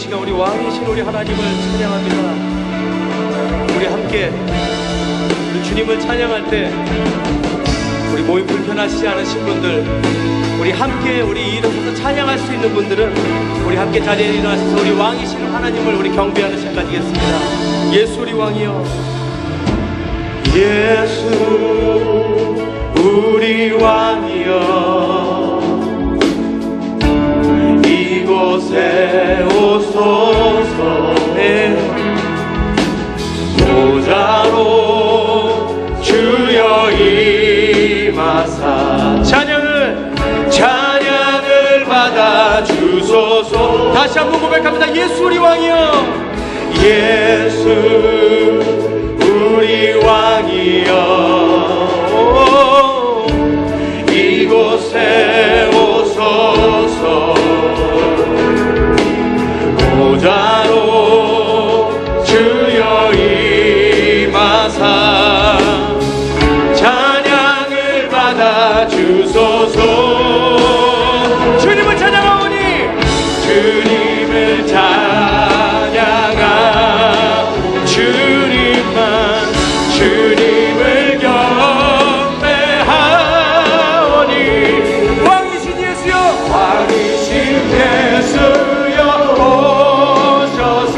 시간 우리 왕이신 우리 하나님을 찬양합니다. 우리 함께 우리 주님을 찬양할 때 우리 몸이 불편하시지 않으신 분들, 우리 함께 우리 일어서서 찬양할 수 있는 분들은 우리 함께 자리에 일어나셔서 우리 왕이신 하나님을 우리 경배하는 시간 가지겠습니다. 예수 우리 왕이여, 예수 우리 왕이여, 이곳에 오소서. 보좌로 주여 임하사 찬양을 받아 주소서. 다시 한번 고백합니다. 예수 우리 왕이여, 예수 우리 왕이여, 이곳에 오소서. 보좌로 주여 임하사 찬양을 받아 주소서. 주님을 찬양하오니, 주님을 찬양하, 주님만 주님을 경배하오니. 왕이신 예수여, 왕이신 예수여, 오셔서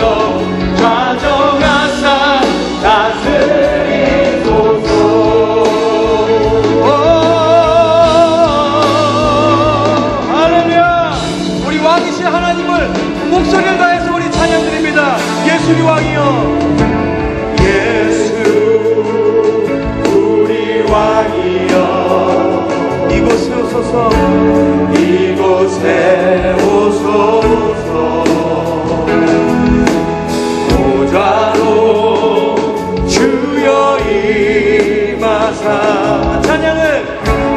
좌정하사 다스리소서. 할렐루야. 우리 왕이신 하나님을 목소리를 다해서 우리 찬양드립니다. 예수 우리 왕이여, 예수 우리 왕이여, 이곳에 오소서. 이곳에 오소서. 보좌로 주여 임하사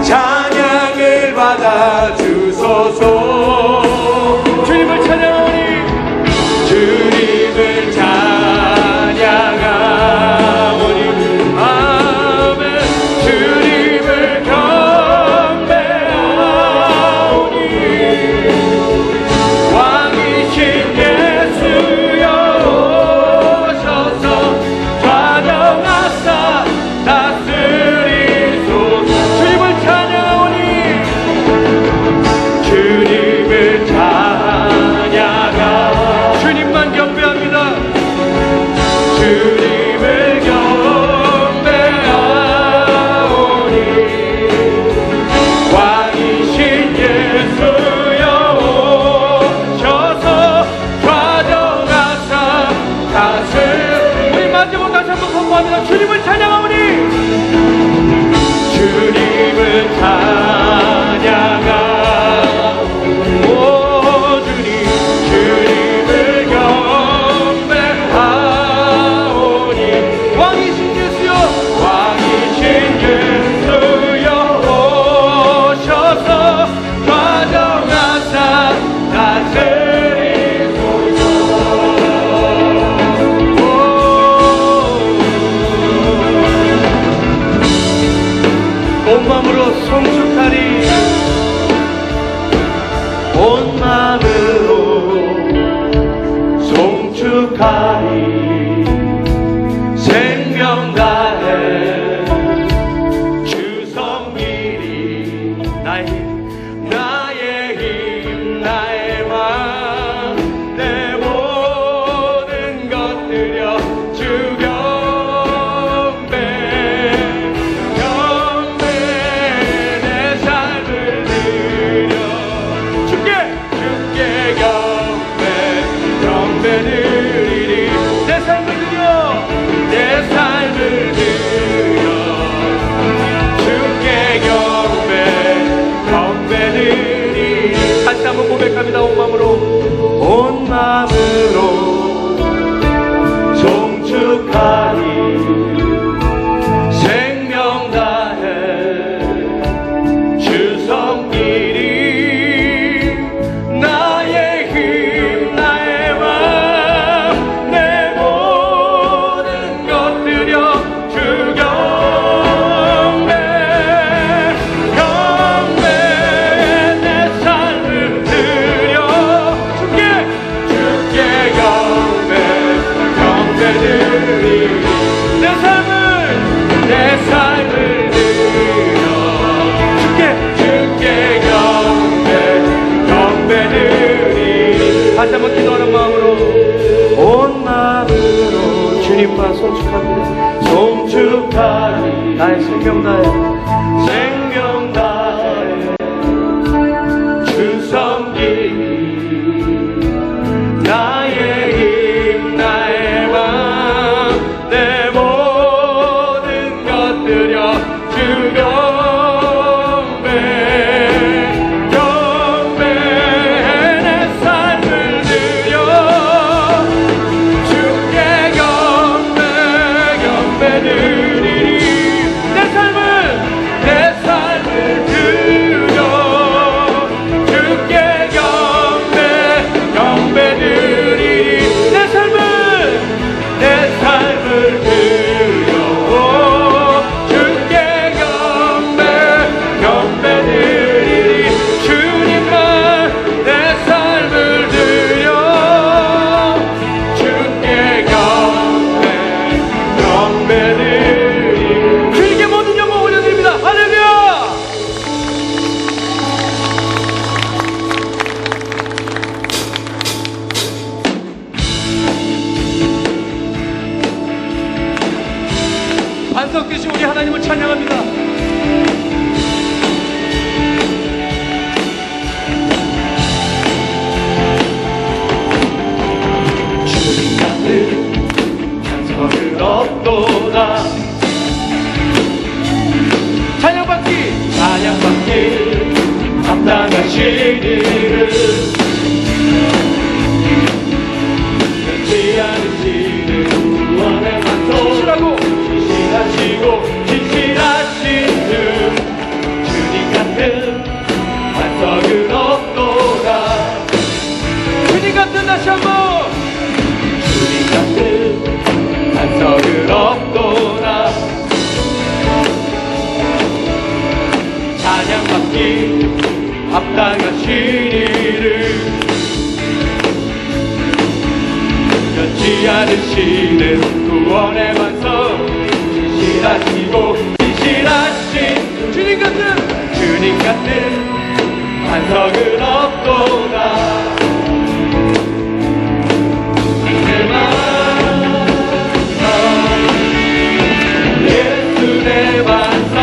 찬양을 받아 주소서. 주님을 찬양하오니, 주님을 찬양하오니. 아멘. 주님을 경배하오니. 왕이신 예수여, 오셔서 좌정하사 다스리소서. 주님을 찬양하오니, 주님을 찬양하, 주님만 경배합니다. 주님을 경배하오니. 왕이신 예수여, 오셔서 좌정하사 우리 마지막 다시 한번 선포합니다. 주님을 찬양하오니, 주님을 찬양하, 오 주님, 주님을 경배하오니. 왕이신 예수여, 왕이신 예수여, 오셔서 좌정하사 다스리소서. 온 마음으로 송축하리, 온 마음으로 송축하리, 생명 다해 주 섬기리. 나의 힘, 나의 왕, 내 모든 것 드려 주 경배, 내 삶을 드려 주께 경배 드리리. 내 삶을 드려 주께 경배 드리리. 주님과 송축하리 송축하리 나의 생명 다해 생명 다해 주 섬기리 나의 힘 나의 마음 내 모든 것 드려 주 경배 내 삶을 드려 주께 경배 드리리 내 삶을 드려 주께 경배 드리리 내 삶을 드려 주께 경배 드리리 주님만 내 삶을 드려 주께 경배 드리리 주님께 모든 영광 올려드립니다. 할렐루야. 반석 되신 우리 하나님을 찬양합니다. 주님 같은 찬송을 얻도다 찬양받기 찬양받기 합당하신 이를 변치 않으시는 구원의 만족 진실하신 주 주님 같은 반석을 얻도다 주님 같은 다시 한번 주님 같은 반석을 얻도다 찬양받기 합당하신 이를 변치 않으시는 구원의 반석 진실하신 주님 같은 주님 같은 반석을 얻도다 예수의 반석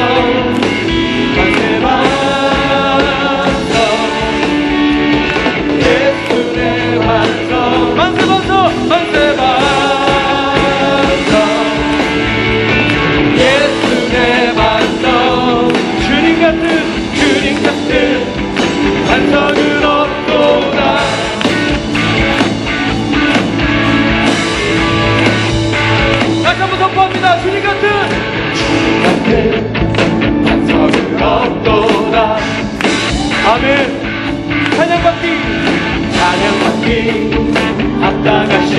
반석을 얻도다 다시 한번 선포합니다. 주님 같은 반석을 얻도다 아멘. 찬양받기 합당하신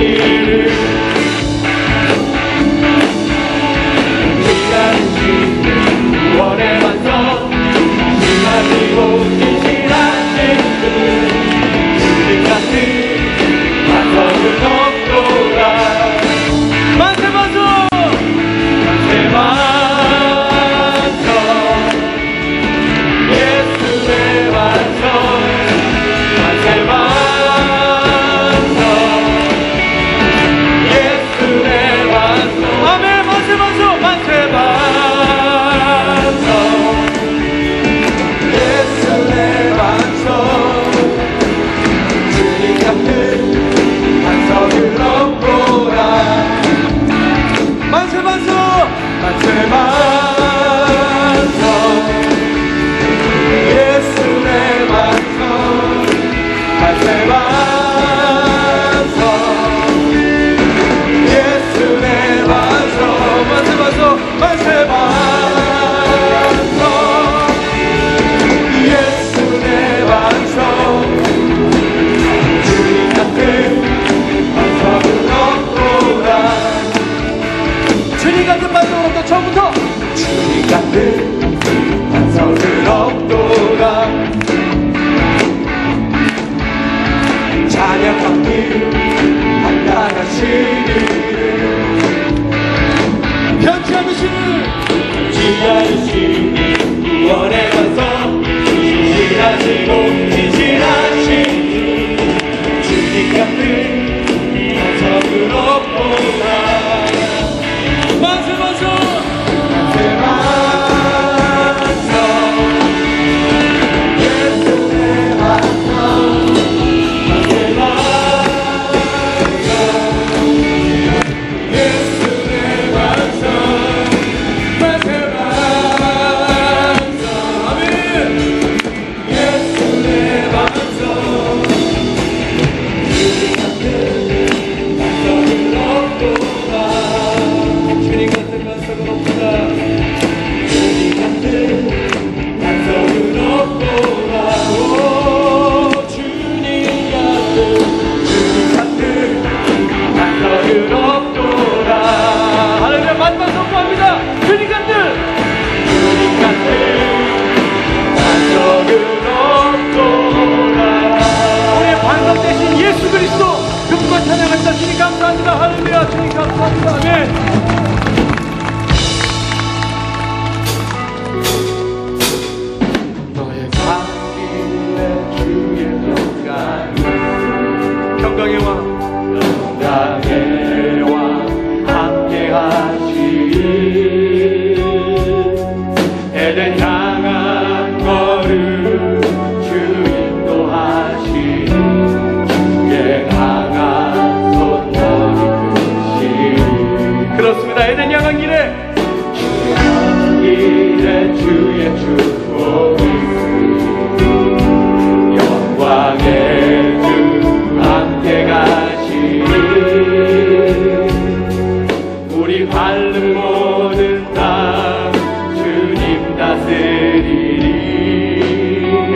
이를 구원의 반석 진실하시고 진실하신 주님 같은 반석을 얻도다 만세 반석 만세 반석 예수의 반석 만세 반석 예수의 반석 아멘. 만세 반석 만세 반석 예수의 반석 주님 같은 반석을 얻고라 만세 반석 만세 반석 예수의 반석 만세 반석 예수의 반석 만세 반석 만세 반석 예수의 반석 주님 같은 반석을 얻고라 주님 같은 반석으로부터 처음부터 주님 같은 반석을 얻도다 찬양받기 합당하신 이를 변치 않으시는 지하신 구원의 반석 진실하시고 진실하신 주님 같은 반석을 얻고라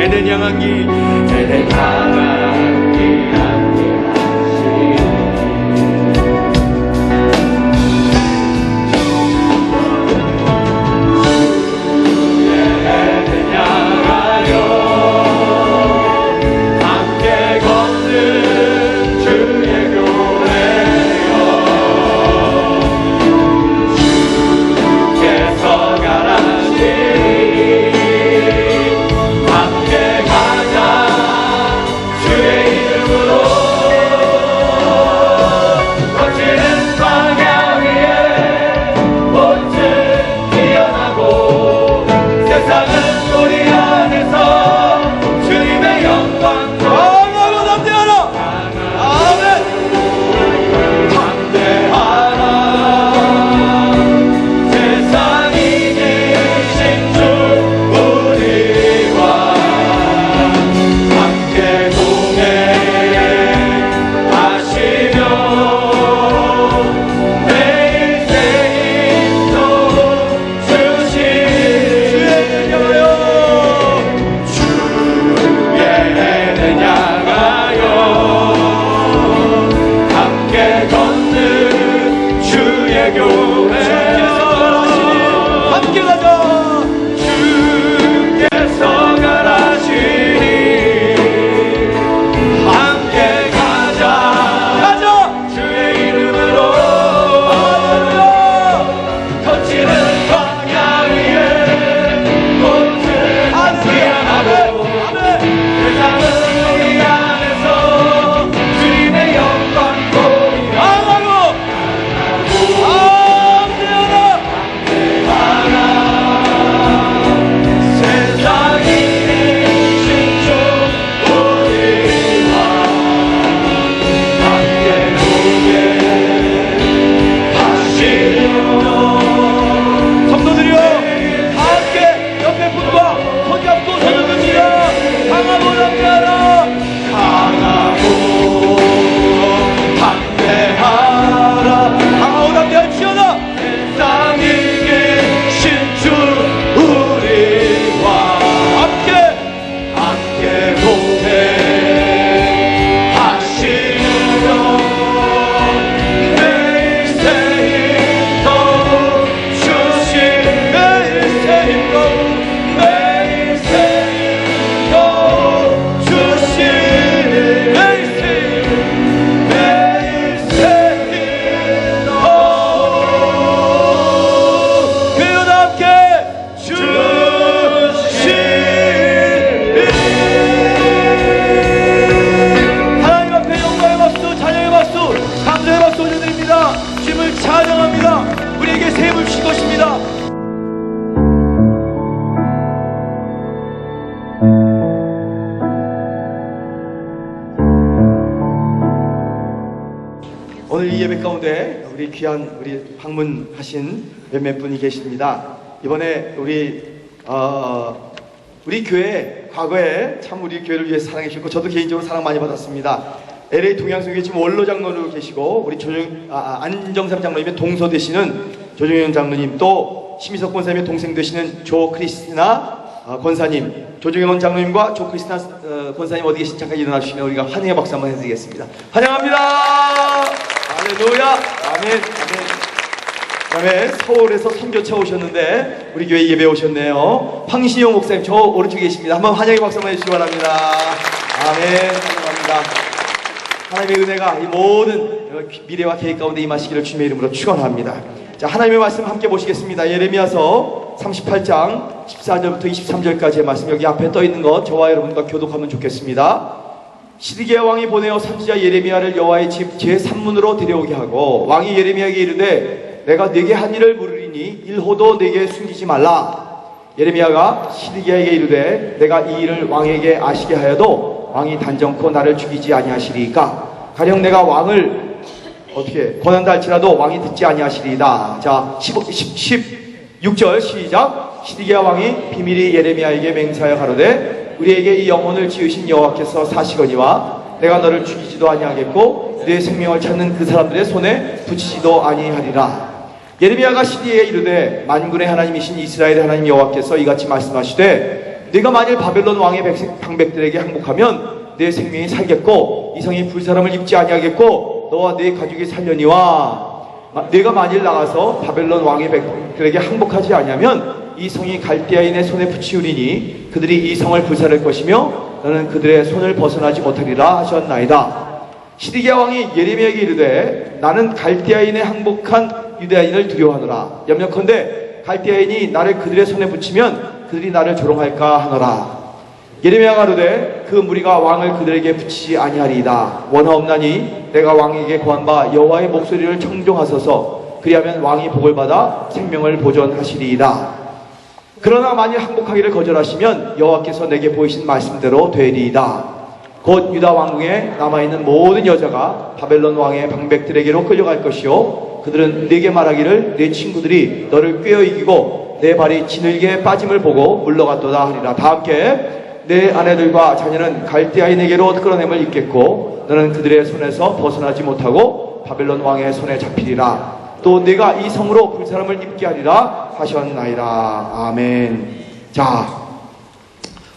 에덴 향한 길 에덴 향한 길 함께하시리 에덴 향하여 함께 걷는 주의 교회여 주께서 가라시리 함께 가자 주의 이름으로 거치는 광야 위에 꽃은 피어나고 세상은 우리 안에서 주님의 영광으로 강하고 담대하라. 아멘. 담대하라 세상이 계신 주 우리와 함께 동행하시며 매일 새 힘도 주시리 주의 에덴 향하여 함께 걷는 주의 교회 함께 가자. 주께서 가라시리 함께 가자 주의 이름으로 거치는 광야 위에 꽃은 피어나고 세상은 우리 안에서 주님의 영광 보이라 강하고 담대하라. 세상이 계신 주 우리와 함께 동행하시며 성도들이여 함께 옆에 분과 손잡고 서는 겁니다. 강하고 담대하라. 강하고 담대하라 강하고 담대할지어다. 세상이 계신 주 우리와 함께 동행하시며 매일 새 힘도 주시리 매일 새 힘도 주시리 교회와 함께 하나님 앞에 영광의 박수, 찬양의 박수, 감사의 박수 올려드립니다. 주님을 찬양합니다. 우리에게 샘을 주신 것입니다. 오늘 이 예배 가운데 우리 귀한 우리 방문하신 몇몇 분이 계십니다. 이번에 우리 교회 과거에 참 우리 교회를 위해 사랑해 주셨고 저도 개인적으로 사랑 많이 받았습니다. LA 동양성교회 지금 원로 장로로 계시고 우리 안정삼 장로님의 동서 되시는 조정현 장로님, 또 심희석 권사님의 동생 되시는 조 크리스티나 권사님, 조정현 장로님과 조 크리스티나 권사님 어디 계신 잠깐 일어나 주시면 우리가 환영의 박수 한번 해드리겠습니다. 환영합니다. 할렐루야. 아멘. 아멘. 그다음에 서울에서 선교차 오셨는데 우리 교회 예배 오셨네요. 황신용 목사님 저 오른쪽에 계십니다. 한번 환영의 박수 한번 해주시기 바랍니다. 아멘. 환영합니다. 하나님의 은혜가 이 모든 미래와 계획 가운데 임하시기를 주님의 이름으로 축원합니다. 자, 하나님의 말씀 함께 보시겠습니다. 예레미야서 38장 14절부터 23절까지의 말씀, 여기 앞에 떠 있는 것 저와 여러분과 교독하면 좋겠습니다. 시드기야 왕이 보내어 선지자 예레미야를 여호와의 집 제3문으로 데려오게 하고 왕이 예레미야에게 이르되 내가 네게 한 일을 물으리니 일호도 네게 숨기지 말라. 예레미야가 시드기야에게 이르되 내가 이 일을 왕에게 아시게 하여도 왕이 단정코 나를 죽이지 아니하시리이까 가령 내가 왕을 어떻게 권한다 할지라도 왕이 듣지 아니하시리이다. 자, 16절 시작. 시드기야 왕이 비밀이 예레미야에게 맹세하여 가로되 우리에게 이 영혼을 지으신 여호와께서 사시거니와 내가 너를 죽이지도 아니하겠고 내 생명을 찾는 그 사람들의 손에 붙이지도 아니하리라. 예레미야가 시드기야에 이르되 만군의 하나님이신 이스라엘의 하나님 여호와께서 이같이 말씀하시되 네가 만일 바벨론 왕의 방백들에게 항복하면 내 생명이 살겠고 이 성이 불사람을 입지 아니하겠고 너와 네 가족이 살려니와 네가 만일 나가서 바벨론 왕의 백들에게 항복하지 아니하면 이 성이 갈대아인의 손에 붙이우리니 그들이 이 성을 불살할 것이며 너는 그들의 손을 벗어나지 못하리라 하셨나이다. 시드기야 왕이 예레미야에게 이르되 나는 갈대아인에 항복한 유대인을 두려워하노라. 염려컨대 갈대아인이 나를 그들의 손에 붙이면 그들이 나를 조롱할까 하노라. 예레미야가 이르되 그 무리가 왕을 그들에게 붙이지 아니하리이다. 원하옵나니 내가 왕에게 고한 바 여호와의 목소리를 청종하소서. 그리하면 왕이 복을 받아 생명을 보존하시리이다. 그러나 만일 항복하기를 거절하시면 여호와께서 내게 보이신 말씀대로 되리이다. 곧 유다 왕궁에 남아있는 모든 여자가 바벨론 왕의 방백들에게로 끌려갈 것이요 그들은 네게 말하기를 내 친구들이 너를 꿰어 이기고 내 발이 지늘게 빠짐을 보고 물러갔도다 하리라. 다 함께 내 아내들과 자녀는 갈대아인에게로 끌어냄을 입겠고 너는 그들의 손에서 벗어나지 못하고 바벨론 왕의 손에 잡히리라. 또 내가 이 성으로 불사람을 입게 하리라 하셨나이다. 아멘. 자,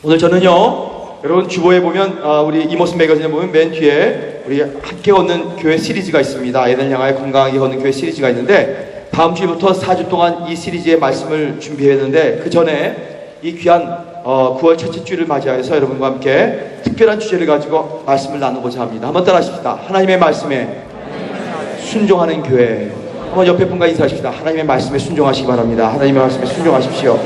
오늘 저는요 여러분 주보에 보면 우리 이모스 매거진에 보면 맨 뒤에 우리 함께 걷는 교회 시리즈가 있습니다. 애들 향하여 건강하게 걷는 교회 시리즈가 있는데 다음 주부터 4주 동안 이 시리즈의 말씀을 준비했는데 그 전에 이 귀한 9월 첫째 주일을 맞이하여서 여러분과 함께 특별한 주제를 가지고 말씀을 나누고자 합니다. 한번 따라하십시다. 하나님의 말씀에 순종하는 교회. 한번 옆에 분과 인사하십시다. 하나님의 말씀에 순종하시기 바랍니다. 하나님의 말씀에 순종하십시오.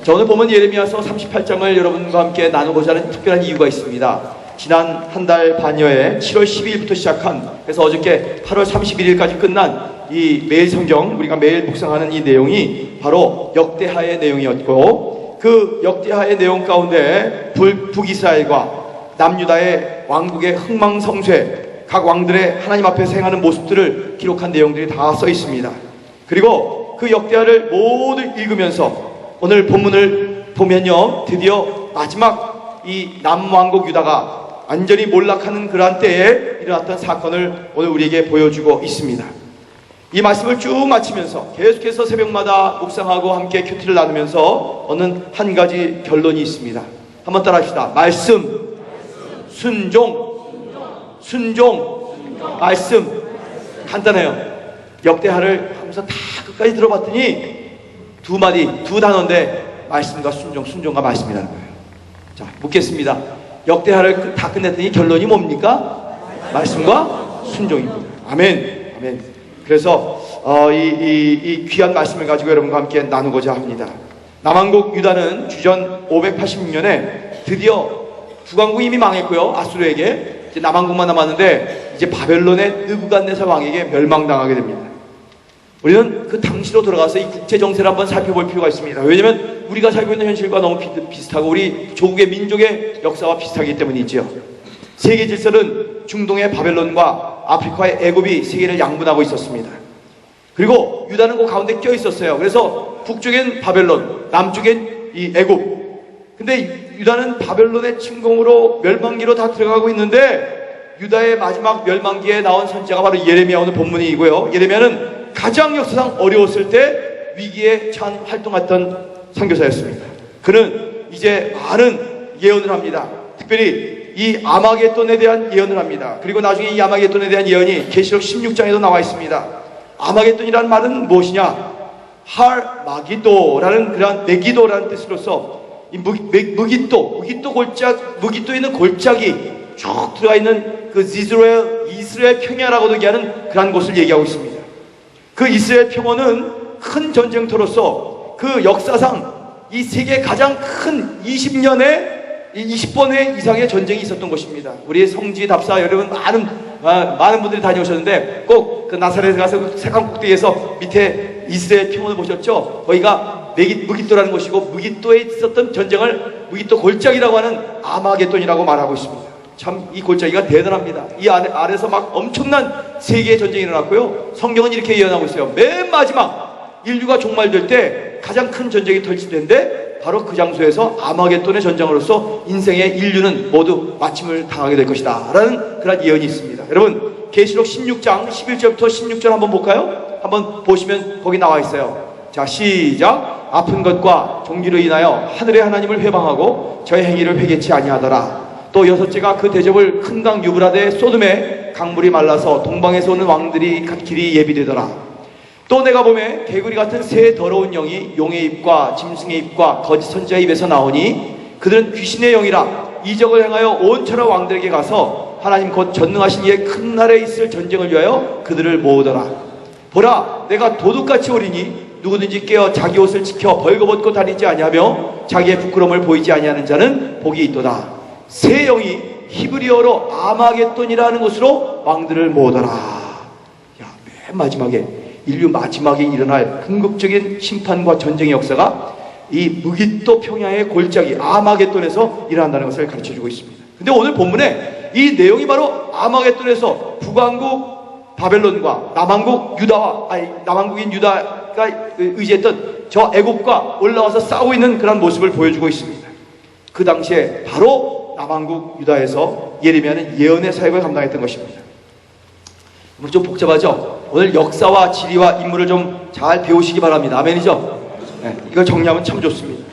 자, 오늘 보면 예레미야서 38장을 여러분과 함께 나누고자 하는 특별한 이유가 있습니다. 지난 한 달 반여에 7월 12일부터 시작한, 그래서 어저께 8월 31일까지 끝난 이 매일 성경, 우리가 매일 묵상하는 이 내용이 바로 역대하의 내용이었고, 그 역대하의 내용 가운데 북이스라엘과 남유다의 왕국의 흥망성쇠, 각 왕들의 하나님 앞에서 행하는 모습들을 기록한 내용들이 다 써 있습니다. 그리고 그 역대하를 모두 읽으면서 오늘 본문을 보면요, 드디어 마지막 이 남왕국 유다가 완전히 몰락하는 그러한 때에 일어났던 사건을 오늘 우리에게 보여주고 있습니다. 이 말씀을 쭉 마치면서 계속해서 새벽마다 묵상하고 함께 큐티를 나누면서 얻는 한 가지 결론이 있습니다. 한번 따라합시다. 말씀, 순종, 말씀. 간단해요. 역대하를 하면서 다 끝까지 들어봤더니 두 마디, 두 단어인데 말씀과 순종과 말씀이라는 거예요. 자, 묻겠습니다. 역대하를 다 끝냈더니 결론이 뭡니까? 말씀과 순종입니다. 아멘. 아멘. 그래서 이 귀한 말씀을 가지고 여러분과 함께 나누고자 합니다. 남왕국 유다는 주전 586년에 드디어 북왕국이 이미 망했고요. 아수르에게 이제 남왕국만 남았는데 이제 바벨론의 느부갓네살 왕에게 멸망당하게 됩니다. 우리는 그 당시로 돌아가서 이 국제 정세를 한번 살펴볼 필요가 있습니다. 왜냐하면 우리가 살고 있는 현실과 너무 비슷하고 우리 조국의 민족의 역사와 비슷하기 때문이지요. 세계 질서는 중동의 바벨론과 아프리카의 애굽이 세계를 양분하고 있었습니다. 그리고 유다는 그 가운데 껴 있었어요. 그래서 북쪽엔 바벨론, 남쪽엔 이 애굽. 근데 유다는 바벨론의 침공으로 멸망기로 다 들어가고 있는데 유다의 마지막 멸망기에 나온 선지자가 바로 예레미야, 오늘 본문이고요. 예레미야는 가장 역사상 어려웠을 때 위기에 처한 활동했던 선교사였습니다. 그는 이제 많은 예언을 합니다. 특별히 이 아마겟돈에 대한 예언을 합니다. 그리고 나중에 이 아마겟돈에 대한 예언이 계시록 16장에도 나와 있습니다. 아마겟돈이라는 말은 무엇이냐? 할마기도라는 그런 메기도라는 뜻으로서 이 무기또에 있는 골짜기 쭉 들어가 있는 그 이스라엘 평야라고도 얘기하는 그런 곳을 얘기하고 있습니다. 그 이스라엘 평원은 큰 전쟁터로서 그 역사상 이 세계 가장 큰 20번의 이상의 전쟁이 있었던 곳입니다. 우리 성지 답사 여러분 많은 분들이 다녀오셨는데 꼭 그 나사렛에 가서 그 세강 꼭대기에서 밑에 이스라엘 평원을 보셨죠? 거기가 무기또라는 곳이고 무기또에 있었던 전쟁을 무기또 골짜기라고 하는 아마겟돈이라고 말하고 있습니다. 참 이 골짜기가 대단합니다. 이 아래서 막 엄청난 세계의 전쟁이 일어났고요. 성경은 이렇게 예언하고 있어요. 맨 마지막 인류가 종말될 때 가장 큰 전쟁이 펼칠 텐데 바로 그 장소에서 아마겟돈의 전쟁으로서 인생의 인류는 모두 마침을 당하게 될 것이다 라는 그런 예언이 있습니다. 여러분 계시록 16장 11절부터 16절 한번 볼까요? 한번 보시면 거기 나와 있어요. 자, 시작. 아픈 것과 종기로 인하여 하늘의 하나님을 회방하고 저의 행위를 회개치 아니하더라. 또 여섯째가 그 대접을 큰 강 유브라데 소돔에 강물이 말라서 동방에서 오는 왕들이 길이 예비되더라. 또 내가 보매 개구리 같은 새 더러운 영이 용의 입과 짐승의 입과 거짓 선지자의 입에서 나오니 그들은 귀신의 영이라 이적을 행하여 온 천하 왕들에게 가서 하나님 곧 전능하신 이의 큰 날에 있을 전쟁을 위하여 그들을 모으더라. 보라, 내가 도둑같이 오리니 누구든지 깨어 자기 옷을 지켜 벌거벗고 다니지 아니하며 자기의 부끄러움을 보이지 아니하는 자는 복이 있도다. 새 영이 히브리어로 아마겟돈이라는 곳으로 왕들을 모으더라. 야, 맨 마지막에 인류 마지막에 일어날 궁극적인 심판과 전쟁의 역사가 이 무깃도 평야의 골짜기 아마겟돈에서 일어난다는 것을 가르쳐주고 있습니다. 근데 오늘 본문에 이 내용이 바로 아마겟돈에서 북왕국 바벨론과 남왕국인 유다가 의지했던 저 애굽과 올라와서 싸우고 있는 그런 모습을 보여주고 있습니다. 그 당시에 바로 남왕국 유다에서 예레미야는 예언의 사역을 감당했던 것입니다. 좀 복잡하죠? 오늘 역사와 지리와 인물을 좀 잘 배우시기 바랍니다. 아멘이죠? 네, 이걸 정리하면 참 좋습니다.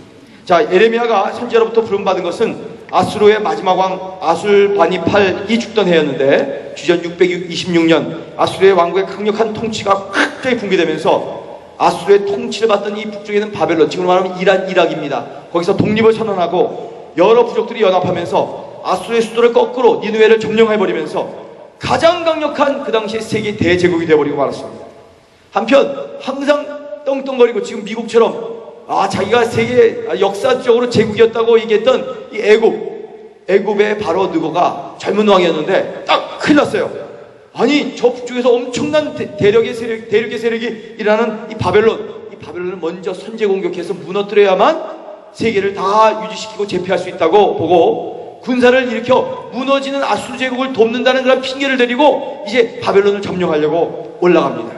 자, 예레미야가 선지자로부터 부름받은 것은 아수르의 마지막 왕 아술바니팔이 죽던 해였는데 주전 626년 아수르의 왕국의 강력한 통치가 갑자기 붕괴되면서 아수르의 통치를 받던 이 북쪽에 있는 바벨론, 지금으로 말하면 이락입니다. 거기서 독립을 선언하고 여러 부족들이 연합하면서 아수르의 수도를 거꾸로 니느웨를 점령해버리면서 가장 강력한 그 당시의 세계 대제국이 되어버리고 말았습니다. 한편 항상 떵떵거리고 지금 미국처럼 자기가 세계 역사적으로 제국이었다고 얘기했던 이 애굽의 바로 느고가 젊은 왕이었는데 딱 큰일 났어요. 아니 저 북쪽에서 엄청난 대륙의 세력이 일어나는 이 바벨론을 먼저 선제 공격해서 무너뜨려야만 세계를 다 유지시키고 제패할 수 있다고 보고 군사를 일으켜 무너지는 아수르 제국을 돕는다는 그런 핑계를 대리고 이제 바벨론을 점령하려고 올라갑니다.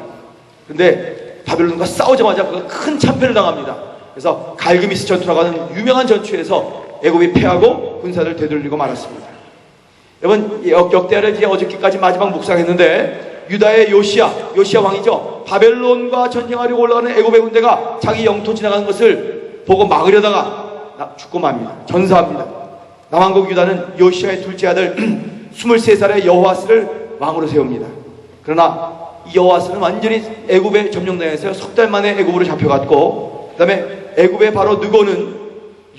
그런데 바벨론과 싸우자마자 그가 큰 참패를 당합니다. 그래서 갈그미스 전투라고 하는 유명한 전투에서 애굽이 패하고 군사를 되돌리고 말았습니다. 여러분 역대하를 이제 어저께까지 마지막 묵상했는데 유다의 요시야 왕이죠. 바벨론과 전쟁하려고 올라가는 애굽의 군대가 자기 영토 지나가는 것을 보고 막으려다가 죽고 맙니다. 전사합니다. 남왕국 유다는 요시야의 둘째 아들 23살의 여호아스를 왕으로 세웁니다. 그러나 이 여호아스는 완전히 애굽에 점령당해서 석 달 만에 애굽으로 잡혀갔고 그 다음에 애굽의 바로 느고는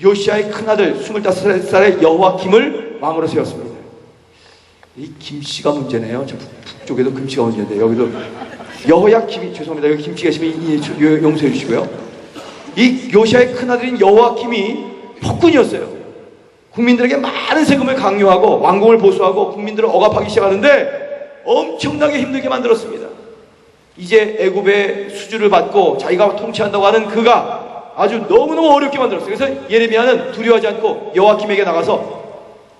요시야의 큰아들 25살의 여호아킴을 왕으로 세웠습니다. 이 김씨가 문제네요. 저 북쪽에도 김씨가 문제인데 여기도 여호야킴이, 죄송합니다. 여기 김씨 계시면 용서해 주시고요. 이 요시야의 큰아들인 여호아킴이 폭군이었어요. 국민들에게 많은 세금을 강요하고 왕궁을 보수하고 국민들을 억압하기 시작하는데 엄청나게 힘들게 만들었습니다. 이제 애굽의 수주를 받고 자기가 통치한다고 하는 그가 아주 너무너무 어렵게 만들었어요. 그래서 예레미야는 두려워하지 않고 여호아킴에게 나가서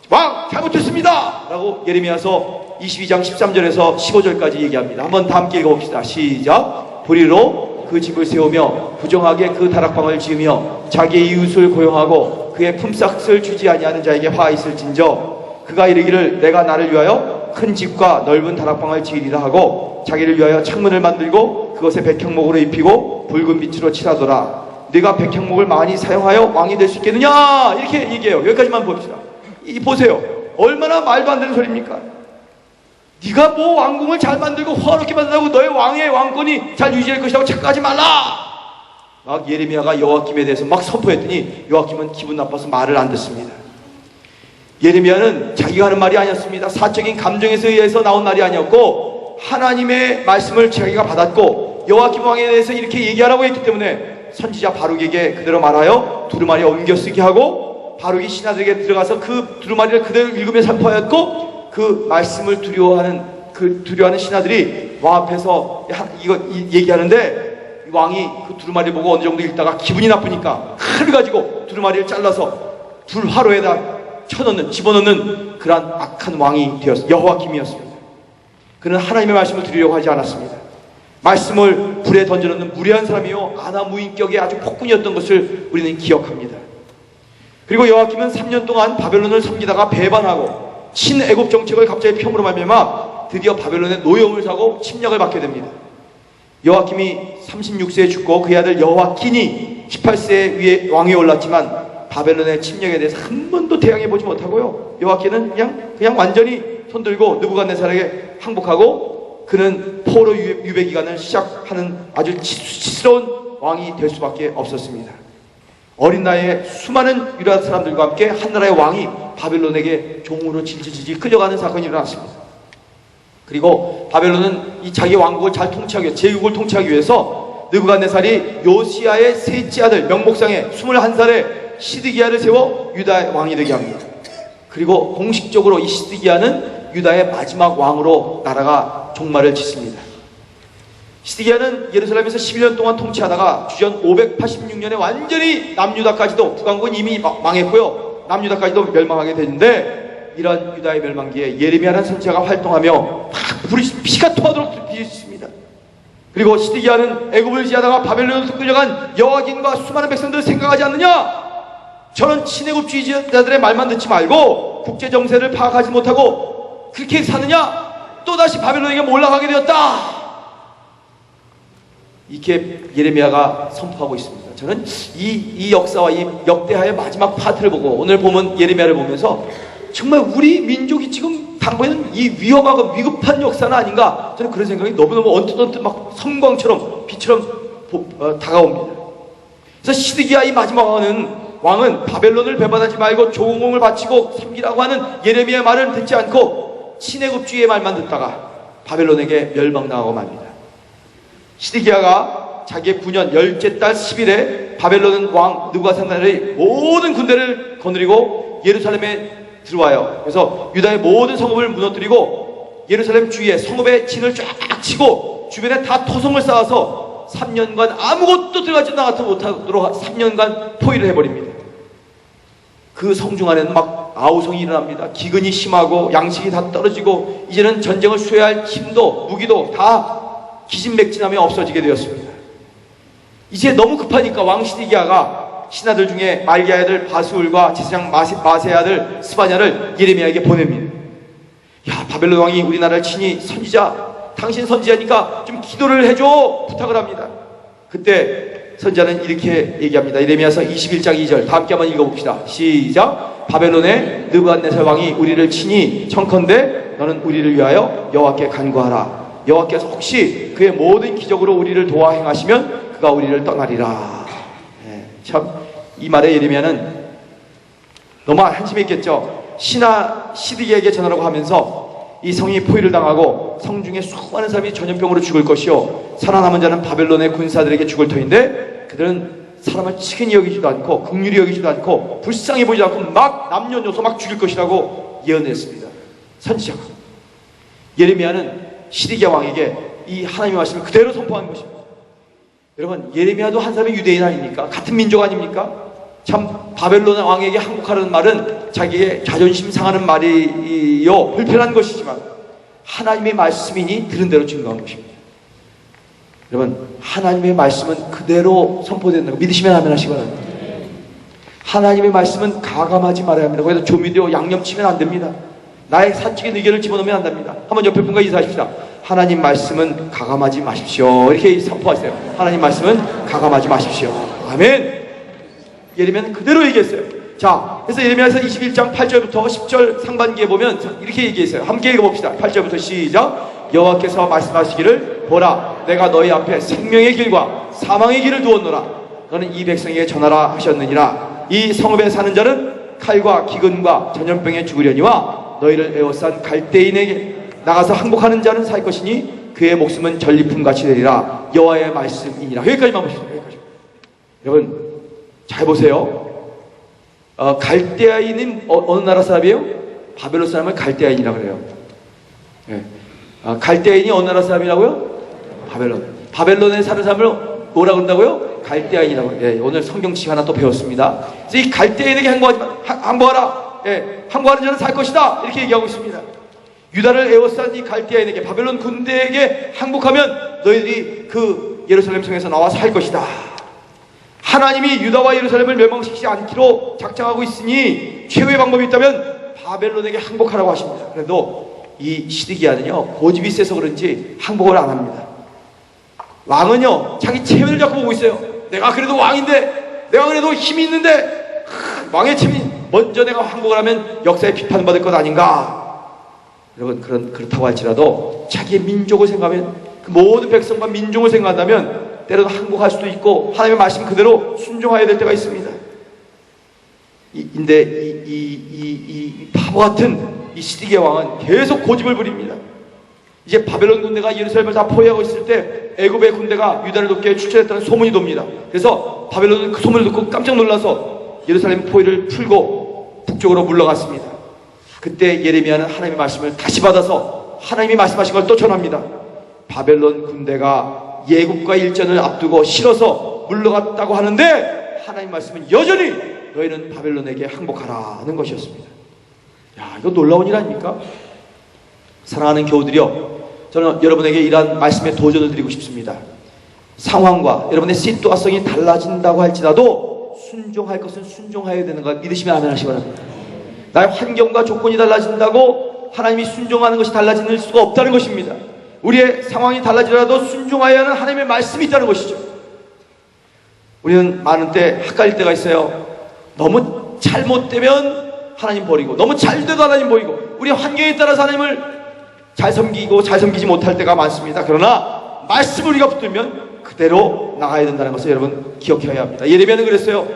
왕 잘못했습니다 라고 예레미야서 22장 13절에서 15절까지 얘기합니다. 한번 다 함께 읽어봅시다. 시작. 불의로 그 집을 세우며 부정하게 그 다락방을 지으며 자기의 이웃을 고용하고 그의 품삯을 주지 아니하는 자에게 화 있을진저 그가 이르기를 내가 나를 위하여 큰 집과 넓은 다락방을 지으리라 하고 자기를 위하여 창문을 만들고 그것에 백향목으로 입히고 붉은 빛으로 칠하더라. 네가 백향목을 많이 사용하여 왕이 될 수 있겠느냐 이렇게 얘기해요. 여기까지만 봅시다. 보세요. 얼마나 말도 안 되는 소리입니까? 네가 뭐 왕궁을 잘 만들고 화롭게 만든다고 너의 왕의 왕권이 잘 유지될 것이라고 착각하지 말라. 막 예레미야가 여호아킴에 대해서 막 선포했더니 여호아킴은 기분 나빠서 말을 안 듣습니다. 예레미야는 자기가 하는 말이 아니었습니다. 사적인 감정에서 의해서 나온 말이 아니었고 하나님의 말씀을 자기가 받았고 여호아킴 왕에 대해서 이렇게 얘기하라고 했기 때문에 선지자 바룩에게 그대로 말하여 두루마리 옮겨쓰게 하고 바룩이 신하들에게 들어가서 그 두루마리를 그대로 읽으며 선포하였고 그 말씀을 두려워하는 신하들이 왕 앞에서 이거 얘기하는데 왕이 그 두루마리 보고 어느 정도 읽다가 기분이 나쁘니까 칼을 가지고 두루마리를 잘라서 불화로에다 집어넣는 그러한 악한 왕이 되었습니다. 여호아킴이었습니다. 그는 하나님의 말씀을 드리려고 하지 않았습니다. 말씀을 불에 던져놓는 무례한 사람이요 아나무인격의 아주 폭군이었던 것을 우리는 기억합니다. 그리고 여호아킴은 3년 동안 바벨론을 섬기다가 배반하고 친애굽 정책을 갑자기 펴므로 말미암아 드디어 바벨론의 노여움을 사고 침략을 받게 됩니다. 여호와김이 36세에 죽고 그의 아들 여호와킨이 18세 위에 왕위에 올랐지만 바벨론의 침략에 대해서 한 번도 대항해 보지 못하고요. 여호와킨은 그냥 완전히 손들고 느부갓네살에게 항복하고 그는 포로 유배 기간을 시작하는 아주 치스러운 왕이 될 수밖에 없었습니다. 어린 나이에 수많은 유다 사람들과 함께 한 나라의 왕이 바벨론에게 종으로 질질 끌려가는 사건이 일어났습니다. 그리고 바벨론은 이 자기 왕국을 잘 통치하기 위해 제국을 통치하기 위해서 느부갓네살이 요시야의 셋째 아들 명목상에 21살에 시드기야를 세워 유다의 왕이 되게 합니다. 그리고 공식적으로 이 시드기야는 유다의 마지막 왕으로 나라가 종말을 짓습니다. 시드기야는 예루살렘에서 11년 동안 통치하다가 주전 586년에 완전히 남유다까지도 북왕국은 이미 망했고요. 남유다까지도 멸망하게 되는데 이런 유다의 멸망기에 예레미야라는 선지자가 활동하며 막 피가 토하도록 비웃습니다. 그리고 시드기야는 애굽을 지하다가 바벨론으로 끌려간 여호와긴과 수많은 백성들을 생각하지 않느냐? 저는 친애국주의자들의 말만 듣지 말고 국제 정세를 파악하지 못하고 그렇게 사느냐? 또다시 바벨론에게 몰락하게 되었다. 이렇게 예레미야가 선포하고 있습니다. 저는 이 역사와 이 역대하의 마지막 파트를 보고 오늘 보면 예레미야를 보면서 정말 우리 민족이 지금 당하고 있는 이 위험하고 위급한 역사는 아닌가, 저는 그런 생각이 너무너무 언뜻 막 성광처럼 빛처럼 다가옵니다. 그래서 시드기야 이 마지막 왕은 바벨론을 배반하지 말고 조공을 바치고 섬기라고 하는 예레미야의 말을 듣지 않고 친애국주의의 말만 듣다가 바벨론에게 멸망당하고 맙니다. 시드기야가 자기의 9년 10째 달 10일에 바벨론 왕 느부갓네살의 모든 군대를 거느리고 예루살렘에 들어와요. 그래서 유다의 모든 성읍을 무너뜨리고 예루살렘 주위에 성읍의 진을 쫙 치고 주변에 다 토성을 쌓아서 3년간 아무것도 들어가지 못하도록 3년간 포위를 해버립니다. 그 성중 안에는 막 아우성이 일어납니다. 기근이 심하고 양식이 다 떨어지고 이제는 전쟁을 수행할 힘도 무기도 다 기진맥진하며 없어지게 되었습니다. 이제 너무 급하니까 왕 시드기야가 신하들 중에 말기야의 아들 바수울과 제사장 마세의 아들 스바냐를 예레미야에게 보냅니다. 야, 바벨론 왕이 우리나라를 친히 선지자, 당신 선지자니까 좀 기도를 해줘 부탁을 합니다. 그때 선지자는 이렇게 얘기합니다. 예레미야서 21장 2절 다 함께 한번 읽어봅시다. 시작. 바벨론의 느부갓네살 왕이 우리를 친히 청컨대 너는 우리를 위하여 여호와께 간구하라. 여호와께서 혹시 그의 모든 기적으로 우리를 도와 행하시면 그가 우리를 떠나리라. 참 이 말에 예레미야는 너무 한심했겠죠. 신하 시드기야에게 전하라고 하면서 이 성이 포위를 당하고 성중에 수많은 사람이 전염병으로 죽을 것이요 살아남은 자는 바벨론의 군사들에게 죽을 터인데 그들은 사람을 치근히 여기지도 않고 긍휼히 여기지도 않고 불쌍히 보지도 않고 막 남녀노소 막 죽일 것이라고 예언했습니다. 선지자가. 예레미야는 시드기야 왕에게 이 하나님의 말씀을 그대로 선포한 것입니다. 여러분, 예레미야도 한 사람의 유대인 아닙니까? 같은 민족 아닙니까? 참 바벨론 왕에게 항복하라는 말은 자기의 자존심 상하는 말이요 불편한 것이지만 하나님의 말씀이니 들은 대로 증거한 것입니다. 여러분, 하나님의 말씀은 그대로 선포된다고 믿으시면 아멘 하시기 바랍니다. 하나님의 말씀은 가감하지 말아야 합니다. 거기서 조미료 양념 치면 안 됩니다. 나의 사적인 의견을 집어넣으면 안 됩니다. 한번 옆에 분과 인사하십시다. 하나님 말씀은 가감하지 마십시오. 이렇게 선포하세요. 하나님 말씀은 가감하지 마십시오. 아멘. 예레미야는 그대로 얘기했어요. 자, 그래서 예레미야에서 21장 8절부터 10절 상반기에 보면 이렇게 얘기했어요. 함께 읽어봅시다. 8절부터 시작. 여호와께서 말씀하시기를 보라, 내가 너희 앞에 생명의 길과 사망의 길을 두었노라. 너는 이 백성에게 전하라 하셨느니라. 이 성읍에 사는 자는 칼과 기근과 전염병에 죽으려니와 너희를 에워싼 갈대인에게 나가서 항복하는 자는 살 것이니 그의 목숨은 전리품같이 되리라. 여호와의 말씀이니라. 여기까지만 보십시오. 여기까지. 여러분 잘 보세요. 갈대아인은 어느 나라 사람이에요? 바벨론 사람을 갈대아인이라고 그래요. 네. 갈대아인이 어느 나라 사람이라고요? 바벨론에 사는 사람을 뭐라고 그런다고요? 갈대아인이라고. 예, 오늘 성경책 하나 또 배웠습니다. 그래서 이 갈대아인에게 항복하라. 예, 항복하는 자는 살 것이다. 이렇게 얘기하고 있습니다. 유다를 에워싼 이 갈대아인에게, 바벨론 군대에게 항복하면 너희들이 그 예루살렘 성에서 나와서 살 것이다. 하나님이 유다와 예루살렘을 멸망시키지 않기로 작정하고 있으니 최후의 방법이 있다면 바벨론에게 항복하라고 하십니다. 그래도 이 시드기야는요 고집이 세서 그런지 항복을 안 합니다. 왕은요 자기 체면을 자꾸 보고 있어요. 내가 그래도 왕인데, 내가 그래도 힘이 있는데, 왕의 체면이 먼저 내가 항복을 하면 역사에 비판받을 것 아닌가. 여러분, 그렇다고 할지라도 자기의 민족을 생각하면, 그 모든 백성과 민족을 생각한다면 때로는 항복할 수도 있고 하나님의 말씀 그대로 순종해야 될 때가 있습니다. 근데 이 바보 같은 이 시디기야 왕은 계속 고집을 부립니다. 이제 바벨론 군대가 예루살렘을 다 포위하고 있을 때 애굽의 군대가 유다를 돕게 출전했다는 소문이 돕니다. 그래서 바벨론은 그 소문을 듣고 깜짝 놀라서 예루살렘 포위를 풀고 북쪽으로 물러갔습니다. 그때 예레미야는 하나님의 말씀을 다시 받아서 하나님이 말씀하신 걸 또 전합니다. 바벨론 군대가 예굽과 일전을 앞두고 실어서 물러갔다고 하는데 하나님 말씀은 여전히 너희는 바벨론에게 항복하라는 것이었습니다. 야, 이거 놀라운 일 아닙니까? 사랑하는 교우들이여, 저는 여러분에게 이러한 말씀에 도전을 드리고 싶습니다. 상황과 여러분의 시뚜아성이 달라진다고 할지라도 순종할 것은 순종해야 되는 것 믿으시면 아멘 하시기 바랍니다. 나의 환경과 조건이 달라진다고 하나님이 순종하는 것이 달라질 수가 없다는 것입니다. 우리의 상황이 달라지더라도 순종해야 하는 하나님의 말씀이 있다는 것이죠. 우리는 많은 때 헷갈릴 때가 있어요. 너무 잘못되면 하나님 버리고, 너무 잘돼도 하나님 버리고, 우리의 환경에 따라서 하나님을 잘 섬기고 잘 섬기지 못할 때가 많습니다. 그러나 말씀을 우리가 붙들면 그대로 나가야 된다는 것을 여러분 기억해야 합니다. 예레미야는 그랬어요.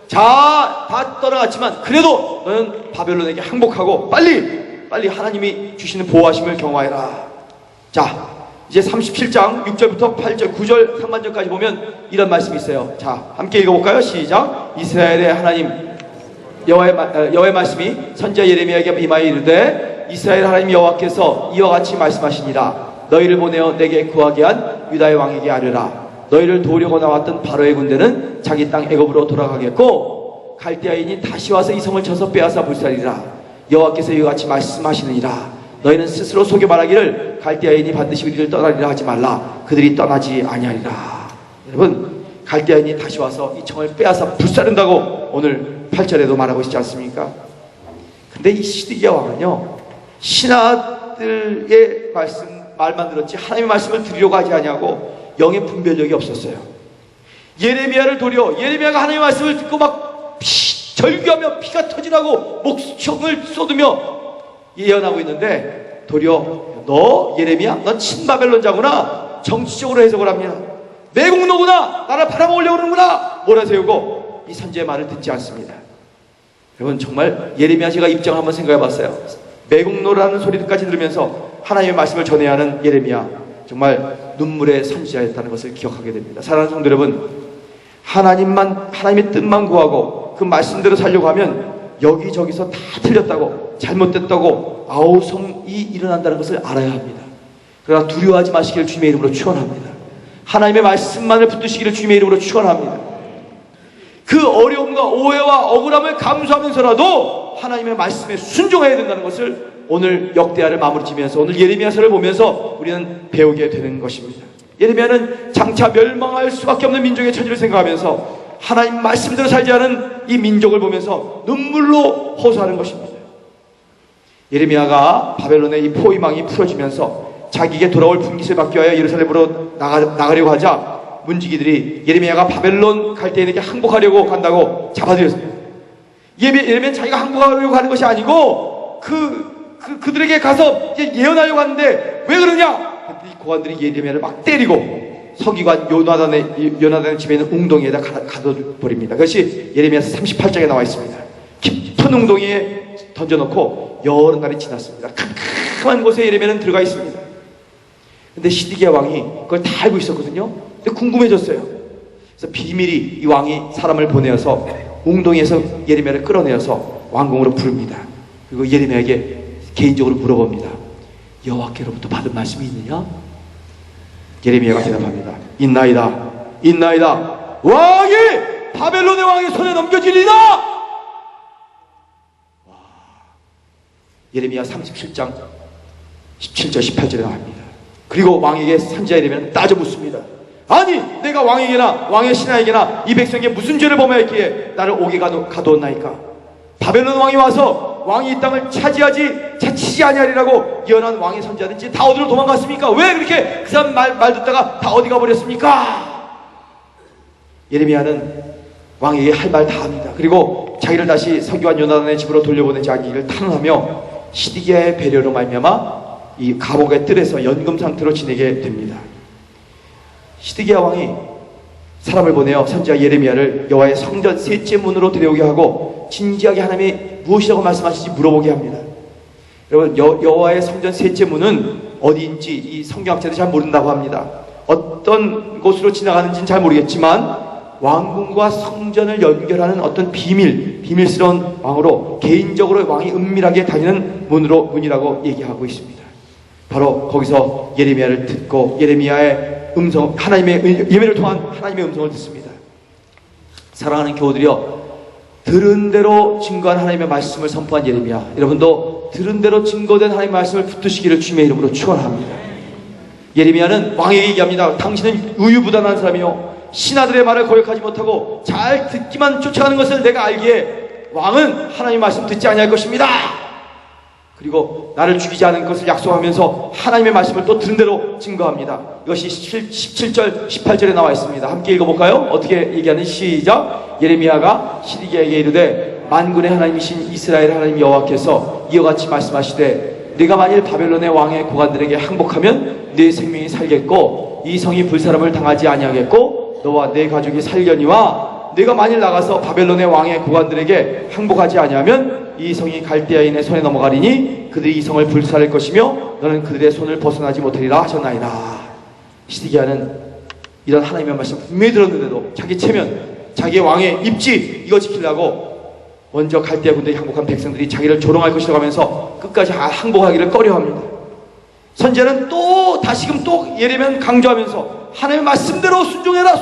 자, 다 떠나갔지만 그래도 너는 바벨론에게 항복하고 빨리 하나님이 주시는 보호하심을 경험하여라. 자, 이제 37장 6절부터 8절 9절 상반절까지 보면 이런 말씀이 있어요. 자, 함께 읽어볼까요? 시작. 이스라엘의 하나님 여호와의 말씀이 선지자 예레미야에게 임하여 이르되 이스라엘 하나님 여호와께서 이와 같이 말씀하시니라. 너희를 보내어 내게 구하게 한 유다의 왕에게 아뢰라. 너희를 도우려고 나왔던 바로의 군대는 자기 땅 애굽으로 돌아가겠고 갈대아인이 다시 와서 이 성을 쳐서 빼앗아 불살리라. 여호와께서 이와 같이 말씀하시느니라. 너희는 스스로 속여 말하기를 갈대아인이 반드시 우리를 떠나리라 하지 말라. 그들이 떠나지 아니하리라. 여러분, 갈대아인이 다시 와서 이 성을 빼앗아 불사른다고 오늘 8절에도 말하고 있지 않습니까? 근데 이 시드기야 왕은요, 신하들의 말만 들었지 하나님의 말씀을 들으려고 하지 아니하고 영의 분별력이 없었어요. 예레미야를 도려 예레미야가 하나님의 말씀을 듣고 막 절규하며 피가 터지라고 목청을 쏟으며 예언하고 있는데 도려 너 예레미야, 넌 친바벨론자구나, 정치적으로 해석을 합니다. 매국노구나, 나를 팔아먹으려고 그러는구나 몰아세우고 이 선지의 말을 듣지 않습니다. 여러분, 정말 예레미야 제가 입장을 한번 생각해 봤어요. 매국노라는 소리까지 들으면서 하나님의 말씀을 전해야 하는 예레미야, 정말 눈물의 선지자였다는 것을 기억하게 됩니다. 사랑하는 성도 여러분, 하나님의 뜻만 구하고 그 말씀대로 살려고 하면 여기저기서 다 틀렸다고 잘못됐다고 아우성이 일어난다는 것을 알아야 합니다. 그러나 두려워하지 마시기를 주님의 이름으로 축원합니다. 하나님의 말씀만을 붙드시기를 주님의 이름으로 축원합니다. 그 어려움과 오해와 억울함을 감수하면서라도 하나님의 말씀에 순종해야 된다는 것을 오늘 역대하를 마무리 지면서 오늘 예레미야서를 보면서 우리는 배우게 되는 것입니다. 예레미야는 장차 멸망할 수밖에 없는 민족의 처지를 생각하면서 하나님 말씀대로 살지 않은 이 민족을 보면서 눈물로 호소하는 것입니다. 예레미야가 바벨론의 이 포위망이 풀어지면서 자기에게 돌아올 분깃을 받기 위하여 예루살렘으로 나가려고 하자 문지기들이 예레미야가 바벨론 갈대인에게 항복하려고 간다고 잡아들였습니다. 예레미야는 자기가 항복하려고 하는 것이 아니고 그들에게 가서 예언하려고 하는데 왜 그러냐? 이 고관들이 예레미야를 막 때리고 서기관 요나단의 집에 있는 웅덩이에다 가둬버립니다. 그것이 예레미야서 38장에 나와 있습니다. 깊은 웅덩이에 던져놓고 여러 날이 지났습니다. 캄캄한 곳에 예레미야는 들어가 있습니다. 근데 시드기야 왕이 그걸 다 알고 있었거든요. 근데 궁금해졌어요. 그래서 비밀이 이 왕이 사람을 보내어서 웅덩이에서 예레미야를 끌어내어서 왕궁으로 부릅니다. 그리고 예레미야에게 개인적으로 물어봅니다. 여호와께로부터 받은 말씀이 있느냐? 예레미야가 대답합니다. 있나이다. 왕이 바벨론의 왕의 손에 넘겨지리라. 예레미야 37장 17절 18절에 나옵니다. 그리고 왕에게 선지자 예레미야는 따져 묻습니다. 아니, 내가 왕에게나 왕의 신하에게나 이 백성에게 무슨 죄를 범하였기에 나를 옥에 가두었나이까? 바벨론 왕이 와서 왕이 이 땅을 차치지 아니하리라고 예언한 왕의 선지자든지 다 어디로 도망갔습니까? 왜 그렇게 그 사람 말 듣다가 다 어디 가버렸습니까? 예레미야는 왕에게 할 말 다 합니다. 그리고 자기를 다시 서기관 요나단의 집으로 돌려보내지 않기를 탄원하며 시드기야의 배려로 말미암아 이 감옥의 뜰에서 연금 상태로 지내게 됩니다. 시드기야 왕이 사람을 보내어 선지자 예레미야를 여호와의 성전 셋째 문으로 들여오게 하고 진지하게 하나님이 무엇이라고 말씀하시는지 물어보게 합니다. 여러분, 여호와의 성전 셋째 문은 어디인지 이 성경학자들이 잘 모른다고 합니다. 어떤 곳으로 지나가는지는 잘 모르겠지만 왕궁과 성전을 연결하는 어떤 비밀스러운 왕으로 개인적으로 왕이 은밀하게 다니는 문이라고 얘기하고 있습니다. 바로 거기서 예레미야를 듣고 예레미야의 음성, 하나님의 예배를 통한 하나님의 음성을 듣습니다. 사랑하는 교우들이여, 들은 대로 증거한 하나님의 말씀을 선포한 예레미야, 여러분도 들은 대로 증거된 하나님의 말씀을 붙드시기를 주님의 이름으로 축원합니다. 예레미야는 왕에게 얘기합니다. 당신은 우유부단한 사람이요, 신하들의 말을 거역하지 못하고 잘 듣기만 쫓아가는 것을 내가 알기에 왕은 하나님의 말씀 듣지 아니할 것입니다. 그리고 나를 죽이지 않을 것을 약속하면서 하나님의 말씀을 또 들은 대로 증거합니다. 이것이 17절 18절에 나와 있습니다. 함께 읽어볼까요? 어떻게 얘기하는? 시작. 예레미야가 시드기야에게 이르되 만군의 하나님이신 이스라엘 하나님 여호와께서 이와 같이 말씀하시되 네가 만일 바벨론의 왕의 고관들에게 항복하면 네 생명이 살겠고 이 성이 불사람을 당하지 아니하겠고 너와 내 가족이 살려니와 네가 만일 나가서 바벨론의 왕의 고관들에게 항복하지 아니하면 이 성이 갈대아인의 손에 넘어가리니 그들이 이 성을 불살할 것이며 너는 그들의 손을 벗어나지 못하리라 하셨나이다. 시드기야는 이런 하나님의 말씀 분명히 들었는데도 자기 체면, 자기의 왕의 입지 이거 지키려고 먼저 갈대아 군대에 항복한 백성들이 자기를 조롱할 것이라고 하면서 끝까지 항복하기를 꺼려합니다. 선지자는 또 다시금 또 예레미야는 강조하면서 하나님의 말씀대로 순종해라.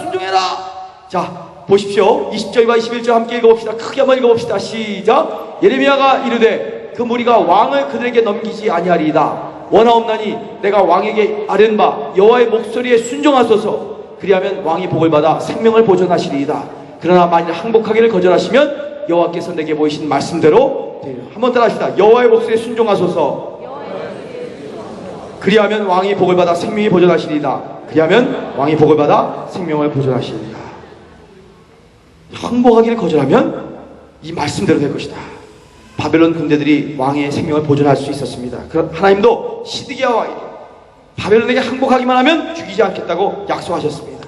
자, 보십시오. 20절과 21절 함께 읽어봅시다. 크게 한번 읽어봅시다. 시작. 예레미야가 이르되 그 무리가 왕을 그들에게 넘기지 아니하리이다. 원하옵나니 내가 왕에게 아뢰는 바 여호와의 목소리에 순종하소서. 그리하면 왕이 복을 받아 생명을 보존하시리이다. 그러나 만일 항복하기를 거절하시면 여호와께서 내게 보이신 말씀대로 되리라. 한번 따라합시다. 여호와의 목소리에 순종하소서. 그리하면 왕이 복을 받아 생명이 보존하시리이다. 그리하면 왕이 복을 받아 생명을 보존하시리이다. 항복하기를 거절하면 이 말씀대로 될 것이다. 바벨론 군대들이 왕의 생명을 보존할 수 있었습니다. 하나님도 시드기야 왕에게 바벨론에게 항복하기만 하면 죽이지 않겠다고 약속하셨습니다.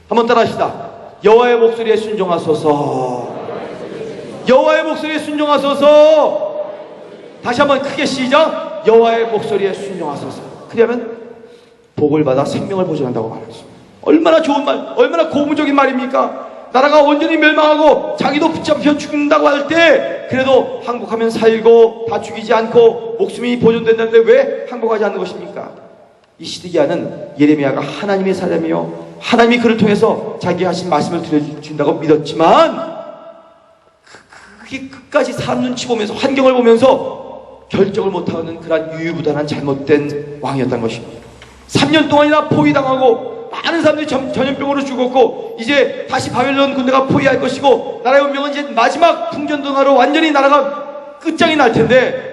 한번 따라합시다. 여호와의 목소리에 순종하소서. 여호와의 목소리에 순종하소서. 다시 한번 크게 시작. 여호와의 목소리에 순종하소서. 그러면 복을 받아 생명을 보존한다고 말했습니다. 얼마나 좋은 말, 얼마나 고무적인 말입니까? 나라가 온전히 멸망하고 자기도 붙잡혀 죽는다고 할 때 그래도 항복하면 살고 다 죽이지 않고 목숨이 보존된다는데 왜 항복하지 않는 것입니까? 이 시드기야는 예레미야가 하나님의 사람이요, 하나님이 그를 통해서 자기 하신 말씀을 들려준다고 믿었지만 그게 끝까지 사람 눈치 보면서 환경을 보면서 결정을 못하는 그러한 유유부단한 잘못된 왕이었다는 것입니다. 3년 동안이나 포위당하고 많은 사람들이 전염병으로 죽었고 이제 다시 바벨론 군대가 포위할 것이고 나라의 운명은 이제 마지막 풍전등화로 완전히 나라가 끝장이 날 텐데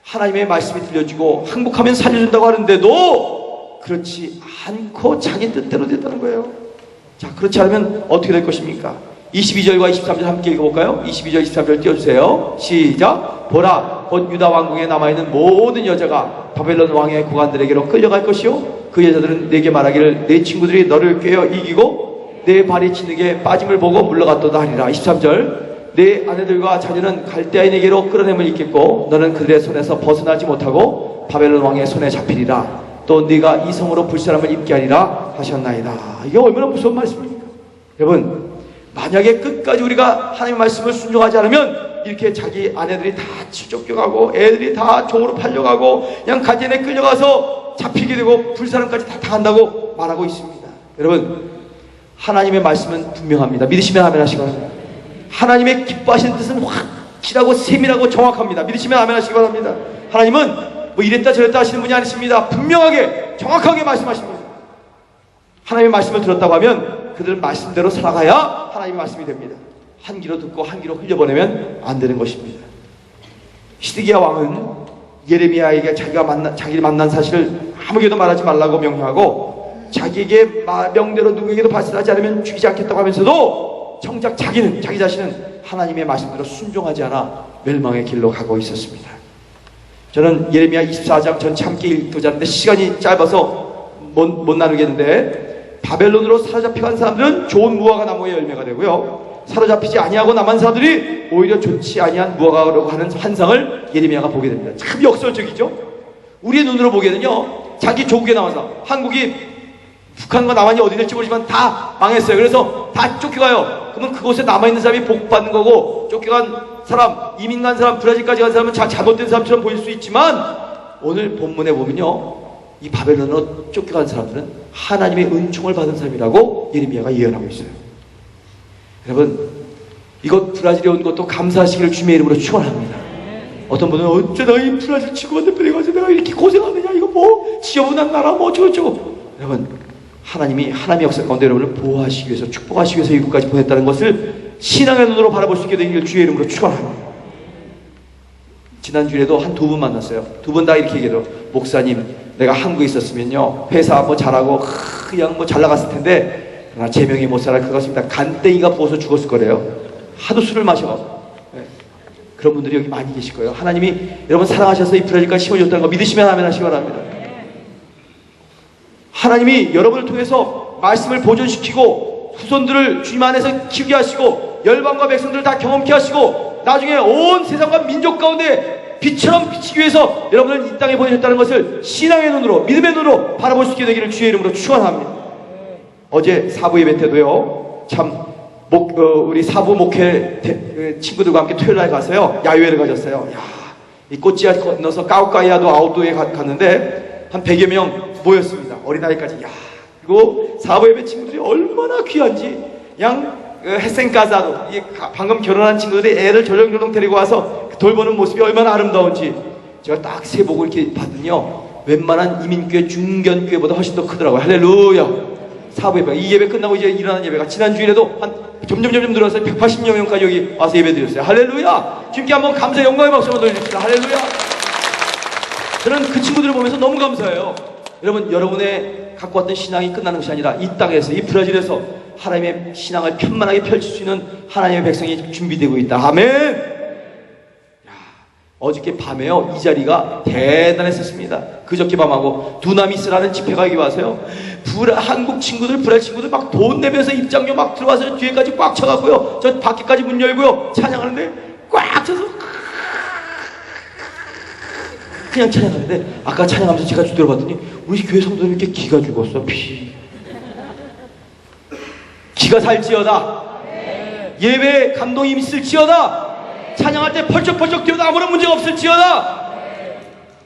하나님의 말씀이 들려주고 항복하면 살려준다고 하는데도 그렇지 않고 자기 뜻대로 됐다는 거예요. 자, 그렇지 않으면 어떻게 될 것입니까? 22절과 23절 함께 읽어볼까요? 22절 23절 띄워주세요. 시작. 보라, 곧 유다 왕궁에 남아있는 모든 여자가 바벨론 왕의 고관들에게로 끌려갈 것이요 그 여자들은 내게 말하기를 내 친구들이 너를 꿰어 이기고 내 발이 진흙에 빠짐을 보고 물러갔도다 하리라. 23절. 내 아내들과 자녀는 갈대아인에게로 끌어냄을 입겠고 너는 그들의 손에서 벗어나지 못하고 바벨론 왕의 손에 잡히리라. 또 네가 이 성으로 불사람을 입게 하리라 하셨나이다. 이게 얼마나 무서운 말씀입니까? 여러분, 만약에 끝까지 우리가 하나님의 말씀을 순종하지 않으면 이렇게 자기 아내들이 다 쫓겨가고 애들이 다 종으로 팔려가고 그냥 가지에 끌려가서 잡히게 되고 불사람까지 다 당한다고 말하고 있습니다. 여러분, 하나님의 말씀은 분명합니다. 믿으시면 아멘 하시기 바랍니다. 하나님의 기뻐하시는 뜻은 확실하고 세밀하고 정확합니다. 믿으시면 아멘 하시기 바랍니다. 하나님은 뭐 이랬다 저랬다 하시는 분이 아니십니다. 분명하게 정확하게 말씀하십니다. 하나님의 말씀을 들었다고 하면 그들 말씀대로 살아가야 하나님의 말씀이 됩니다. 한 귀로 듣고 한 귀로 흘려보내면 안 되는 것입니다. 시드기야 왕은 예레미야에게 자기를 만난 사실을 아무에게도 말하지 말라고 명령하고 자기에게 명대로 누구에게도 발설하지 않으면 죽이지 않겠다고 하면서도 정작 자기 자신은 하나님의 말씀대로 순종하지 않아 멸망의 길로 가고 있었습니다. 저는 예레미야 24장 전체 함께 읽고자 하는데 시간이 짧아서 못 나누겠는데, 바벨론으로 사로잡혀간 사람들은 좋은 무화과 나무의 열매가 되고요, 사로잡히지 아니하고 남은 사람들이 오히려 좋지 아니한 무화과라고 하는 환상을 예레미야가 보게 됩니다. 참 역설적이죠. 우리의 눈으로 보기에는요, 자기 조국에 나와서 한국이 북한과 남한이 어디 될지 모르지만 다 망했어요. 그래서 다 쫓겨가요. 그러면 그곳에 남아있는 사람이 복 받는 거고, 쫓겨간 사람, 이민 간 사람, 브라질까지 간 사람은 잘못된 사람처럼 보일 수 있지만, 오늘 본문에 보면요, 이 바벨론으로 쫓겨간 사람들은 하나님의 은총을 받은 사람이라고 예레미야가 예언하고 있어요. 여러분, 이것 브라질에 온 것도 감사하시기를 주님의 이름으로 축원합니다. 어떤 분은 어쩌다 이 브라질 친구한테 데려가서 내가 이렇게 고생하느냐, 이거 뭐 지저분한 나라 뭐 어쩌고저쩌고. 여러분, 하나님이 하나님의 역사 가운데 여러분을 보호하시기 위해서, 축복하시기 위해서 이곳까지 보냈다는 것을 신앙의 눈으로 바라볼 수 있게 되기를 주의 이름으로 축원합니다. 지난주에도 한 두 분 만났어요. 두 분 다 이렇게 얘기해요. 목사님, 내가 한국에 있었으면요, 회사 뭐 잘하고 그냥 뭐 잘 나갔을 텐데, 그러나 제명이 못 살아. 그것입니다. 간땡이가 부어서 죽었을 거래요. 하도 술을 마셔. 네. 그런 분들이 여기 많이 계실 거예요. 하나님이 여러분 사랑하셔서 이 브라질까지 심어줬다는 거 믿으시면 아멘 하시기 바랍니다. 하나님이 여러분을 통해서 말씀을 보존시키고 후손들을 주님 안에서 키우게 하시고 열방과 백성들을 다 경험케 하시고 나중에 온 세상과 민족 가운데 빛처럼 비치기 위해서 여러분을 이 땅에 보내셨다는 것을 신앙의 눈으로, 믿음의 눈으로 바라볼 수 있게 되기를 주의 이름으로 축원합니다. 어제 사부 예배 때도요, 참 우리 사부 목회 친구들과 함께 토요일날 가서요, 야유회를 가졌어요. 야, 이 꽃지아 건너서 까우까이아도 아웃도에 갔는데 한 100여 명 모였습니다. 어린아이까지. 야, 그리고 사부 예배 친구들이 얼마나 귀한지, 햇생가사도 방금 결혼한 친구들이 애를 조정조정 데리고 와서 돌보는 모습이 얼마나 아름다운지, 제가 딱 세복을 이렇게 봤더니요, 웬만한 이민교회 중견교회보다 훨씬 더 크더라고요. 할렐루야. 사부 예배, 이 예배 끝나고 이제 일어나는 예배가 지난주일에도 한 점점 늘어서 180여 명까지 여기 와서 예배 드렸어요. 할렐루야. 주님께 한번 감사 영광의 박수 한번 돌려주십시다. 할렐루야. 저는 그 친구들을 보면서 너무 감사해요. 여러분, 여러분의 갖고 왔던 신앙이 끝나는 것이 아니라 이 땅에서, 이 브라질에서 하나님의 신앙을 편만하게 펼칠 수 있는 하나님의 백성이 준비되고 있다. 아멘. 어저께 밤에요, 이 자리가 대단했었습니다. 그저께 밤하고 두나미스라는 집회가 여기 와서요, 한국 친구들, 브라질 친구들 막 돈 내면서 입장료 막 들어와서 뒤에까지 꽉 차갖고요, 저 밖에까지 문 열고요, 찬양하는데 꽉 차서 그냥 찬양하는데, 아까 찬양하면서 제가 들어봤더니 우리 교회 성도들 이렇게 기가 죽었어. 기가 살지어다. 예배에 감동이 있을지어다. 찬양할 때 펄쩍펄쩍 뛰어도 아무런 문제가 없을지어다.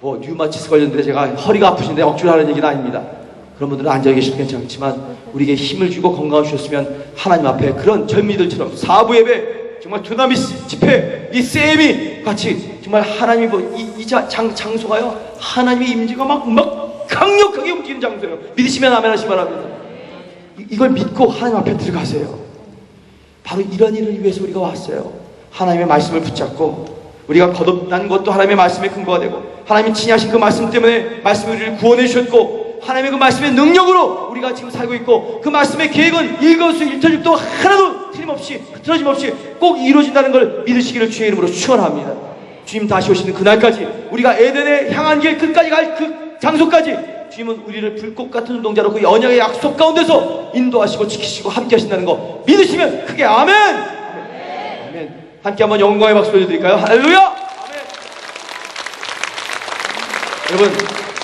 뭐 류마티스 걸렸는데 제가 허리가 아프신데 억지로 하는 얘기는 아닙니다. 그런 분들은 앉아 계시면 괜찮지만 우리에게 힘을 주고 건강을 주셨으면 하나님 앞에 그런 젊은이들처럼 사부 예배, 정말 두나미스 집회, 이 세미 같이 정말 하나님이 장소가요, 하나님의 임재가 막 강력하게 움직이는 장소예요. 믿으시면 아멘 하시기 바랍니다. 이걸 믿고 하나님 앞에 들어가세요. 바로 이런 일을 위해서 우리가 왔어요. 하나님의 말씀을 붙잡고, 우리가 거듭난 것도 하나님의 말씀의 근거가 되고, 하나님이 친히하신 그 말씀 때문에 말씀이 우리를 구원해 주셨고, 하나님의 그 말씀의 능력으로 우리가 지금 살고 있고, 그 말씀의 계획은 일거수일투족도 하나도 틀림없이, 흐트러짐 없이 꼭 이루어진다는 걸 믿으시기를 주의 이름으로 축원합니다. 주님 다시 오시는 그날까지, 우리가 에덴에 향한 길 끝까지 갈 그 장소까지 주님은 우리를 불꽃 같은 운동자로 그 언약의 약속 가운데서 인도하시고 지키시고 함께 하신다는 거 믿으시면 크게 아멘! 아멘. 함께 한번 영광의 박수 올려드릴까요? 할렐루야! 아멘. 여러분,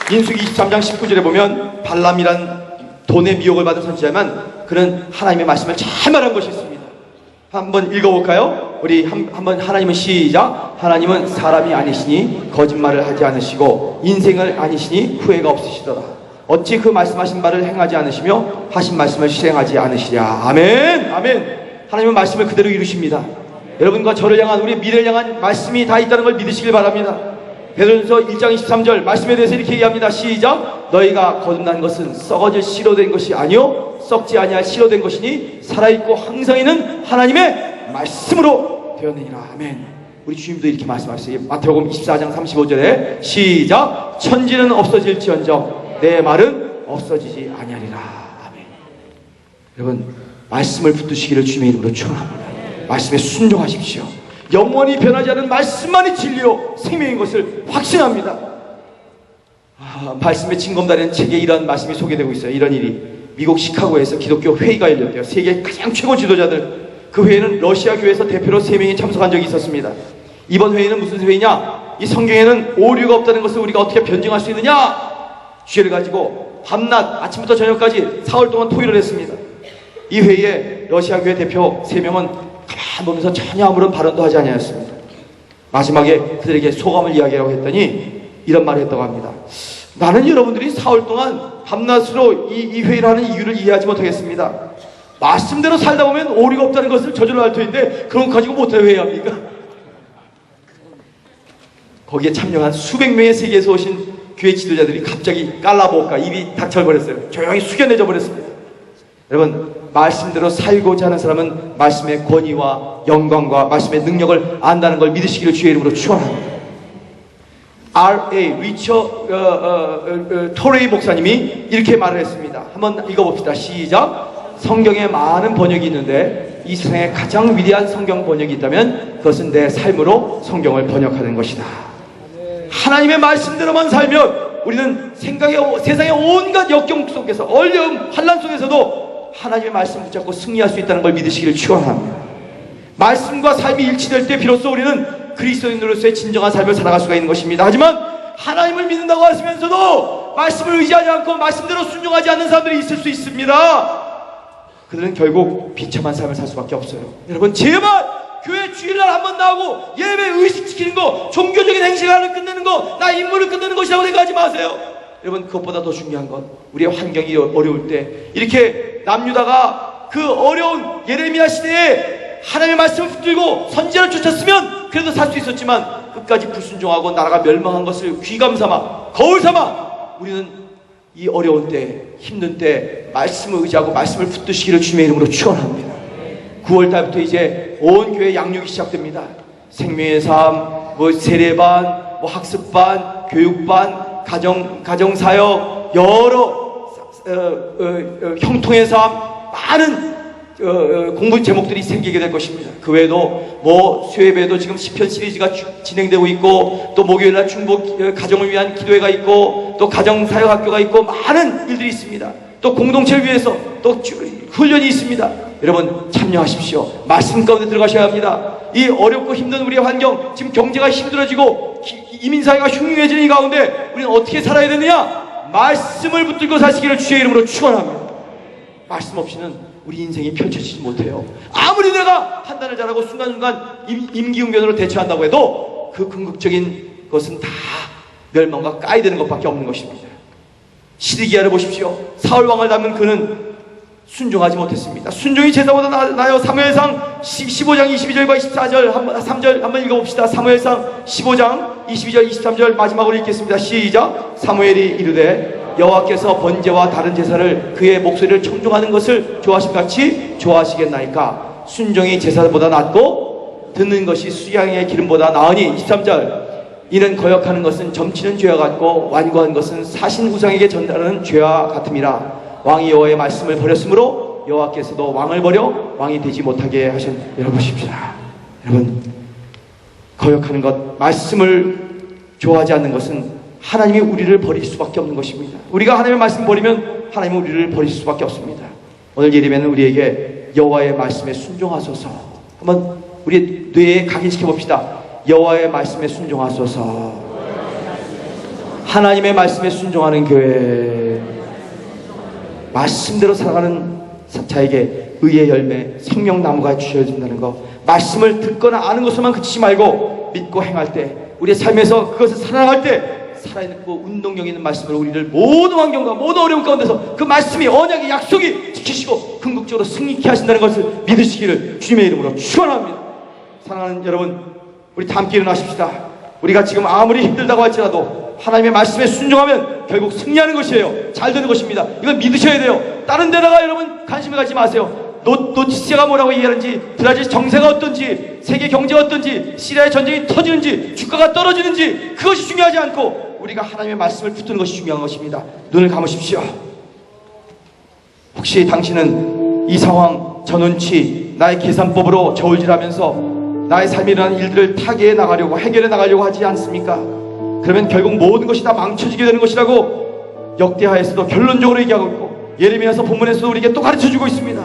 민수기 23장 19절에 보면 발람이란 돈의 미혹을 받은 선지자지만 그는 하나님의 말씀을 잘 말한 것이 있습니다. 한번 읽어볼까요? 우리 한번 하나님은 시작. 하나님은 사람이 아니시니 거짓말을 하지 않으시고 인생을 아니시니 후회가 없으시더라. 어찌 그 말씀하신 바를 행하지 않으시며 하신 말씀을 실행하지 않으시랴. 아멘. 아멘. 하나님은 말씀을 그대로 이루십니다. 여러분과 저를 향한, 우리 미래를 향한 말씀이 다 있다는 걸 믿으시길 바랍니다. 베드로전서 1장 23절 말씀에 대해서 이렇게 얘기합니다. 시작. 너희가 거듭난 것은 썩어질 씨로 된 것이 아니요 썩지 아니할 씨로 된 것이니 살아있고 항상 있는 하나님의 말씀으로 되었느니라. 아멘. 우리 주님도 이렇게 말씀하셨어요. 마태복음 24장 35절에 시작. 천지는 없어질지언정 내 말은 없어지지 아니하리라. 아멘. 여러분, 말씀을 붙드시기를 주님의 이름으로 축원합니다. 말씀에 순종하십시오. 영원히 변하지 않은 말씀만이 진리요 생명인 것을 확신합니다. 말씀의 징검다리는 책에 이런 말씀이 소개되고 있어요. 이런 일이 미국 시카고에서 기독교 회의가 열렸대요. 세계 가장 최고 지도자들, 그 회의는 러시아 교회에서 대표로 3명이 참석한 적이 있었습니다. 이번 회의는 무슨 회의냐? 이 성경에는 오류가 없다는 것을 우리가 어떻게 변증할 수 있느냐? 주제를 가지고 밤낮 아침부터 저녁까지 4월 동안 토의를 했습니다. 이 회의에 러시아 교회 대표 3명은 가만 보면서 전혀 아무런 발언도 하지 아니하였습니다. 마지막에 그들에게 소감을 이야기하고 했더니 이런 말을 했다고 합니다. 나는 여러분들이 4월 동안 밤낮으로 이 회의를 하는 이유를 이해하지 못하겠습니다. 말씀대로 살다 보면 오류가 없다는 것을 저절로 알 터인데 그런 거 가지고 못해 회의합니까? 거기에 참여한 수백 명의 세계에서 오신 교회 지도자들이 갑자기 깔라보까 입이 닥쳐버렸어요. 조용히 숙연해져 버렸습니다. 여러분, 말씀대로 살고자 하는 사람은 말씀의 권위와 영광과 말씀의 능력을 안다는 걸 믿으시기를 주의 이름으로 축원합니다. R.A. 리처 토레이 목사님이 이렇게 말을 했습니다. 한번 읽어봅시다. 시작. 성경에 많은 번역이 있는데 이 세상에 가장 위대한 성경 번역이 있다면 그것은 내 삶으로 성경을 번역하는 것이다. 하나님의 말씀대로만 살면 우리는 세상의 온갖 역경 속에서 어려움, 환난 속에서도 하나님의 말씀 붙잡고 승리할 수 있다는 걸 믿으시기를 축원합니다. 말씀과 삶이 일치될 때 비로소 우리는 그리스도인으로서의 진정한 삶을 살아갈 수가 있는 것입니다. 하지만 하나님을 믿는다고 하시면서도 말씀을 의지하지 않고 말씀대로 순종하지 않는 사람들이 있을 수 있습니다. 그들은 결국 비참한 삶을 살 수밖에 없어요. 여러분, 제발 교회 주일날 한번 나오고 예배 의식 지키는 거, 종교적인 행실을 끝내는 거, 나 인물을 끝내는 것이라고 생각하지 마세요. 여러분, 그것보다 더 중요한 건 우리의 환경이 어려울 때 이렇게 남유다가 그 어려운 예레미야 시대에 하나님의 말씀을 붙들고 선지자를 쫓았으면 그래도 살 수 있었지만 끝까지 불순종하고 나라가 멸망한 것을 귀감 삼아 거울 삼아 우리는 이 어려운 때, 힘든 때 말씀을 의지하고 말씀을 붙드시기를 주님의 이름으로 축원합니다. 9월달부터 이제 온 교회 양육이 시작됩니다. 생명의 삶, 세례반, 학습반, 교육반, 가정사역, 여러 형통의 삶, 많은 공부 제목들이 생기게 될 것입니다. 그 외에도 수요예배도 지금 시편 시리즈가 진행되고 있고, 또 목요일날 중보 가정을 위한 기도회가 있고, 또 가정사역학교가 있고, 많은 일들이 있습니다. 또 공동체를 위해서 또 훈련이 있습니다. 여러분, 참여하십시오. 말씀 가운데 들어가셔야 합니다. 이 어렵고 힘든 우리의 환경, 지금 경제가 힘들어지고 이민사회가 흉흉해지는 이 가운데 우리는 어떻게 살아야 되느냐? 말씀을 붙들고 사시기를 주의 이름으로 축원합니다. 말씀 없이는 우리 인생이 펼쳐지지 못해요. 아무리 내가 판단을 잘하고 순간순간 임기응변으로 대처한다고 해도 그 궁극적인 것은 다 멸망과 까이 되는 것밖에 없는 것입니다. 시드기야를 보십시오. 사울 왕을 닮은 그는 순종하지 못했습니다. 순종이 제사보다 나아요. 사무엘상 15장 22절과 24절 3절 한번 읽어봅시다. 사무엘상 15장 22절 23절 마지막으로 읽겠습니다. 시작. 사무엘이 이르되 여호와께서 번제와 다른 제사를 그의 목소리를 청종하는 것을 좋아하심같이 좋아하시겠나이까? 순종이 제사보다 낫고 듣는 것이 수양의 기름보다 나으니. 23절. 이는 거역하는 것은 점치는 죄와 같고 완고한 것은 사신 우상에게 전달하는 죄와 같음이라. 왕이 여호와의 말씀을 버렸으므로 여호와께서도 왕을 버려 왕이 되지 못하게 하셨. 열어보십시다. 여러분, 거역하는 것, 말씀을 좋아하지 않는 것은 하나님이 우리를 버릴 수밖에 없는 것입니다. 우리가 하나님의 말씀을 버리면 하나님은 우리를 버릴 수밖에 없습니다. 오늘 예배는 우리에게 여호와의 말씀에 순종하소서. 한번 우리 뇌에 각인시켜 봅시다. 여호와의 말씀에 순종하소서. 하나님의 말씀에 순종하는 교회, 말씀대로 살아가는 자에게 의의 열매, 생명나무가 주어진다는 것. 말씀을 듣거나 아는 것으로만 그치지 말고 믿고 행할 때, 우리의 삶에서 그것을 살아갈 때 살아있고 운동력 있는 말씀으로 우리를 모든 환경과 모든 어려움 가운데서 그 말씀이, 언약이, 약속이 지키시고 궁극적으로 승리케 하신다는 것을 믿으시기를 주님의 이름으로 축원합니다. 사랑하는 여러분, 우리 다 함께 일어나십시다. 우리가 지금 아무리 힘들다고 할지라도 하나님의 말씀에 순종하면 결국 승리하는 것이에요. 잘 되는 것입니다. 이걸 믿으셔야 돼요. 다른 데다가 여러분 관심을 갖지 마세요. 노티스가 뭐라고 얘기하는지, 브라질 정세가 어떤지, 세계 경제가 어떤지, 시리아의 전쟁이 터지는지, 주가가 떨어지는지, 그것이 중요하지 않고 우리가 하나님의 말씀을 붙드는 것이 중요한 것입니다. 눈을 감으십시오. 혹시 당신은 이 상황, 저 눈치, 나의 계산법으로 저울질하면서 나의 삶에 일어나는 일들을 타개해 나가려고, 해결해 나가려고 하지 않습니까? 그러면 결국 모든 것이 다 망쳐지게 되는 것이라고 역대하에서도 결론적으로 얘기하고 있고, 예레미야서 본문에서도 우리에게 또 가르쳐주고 있습니다.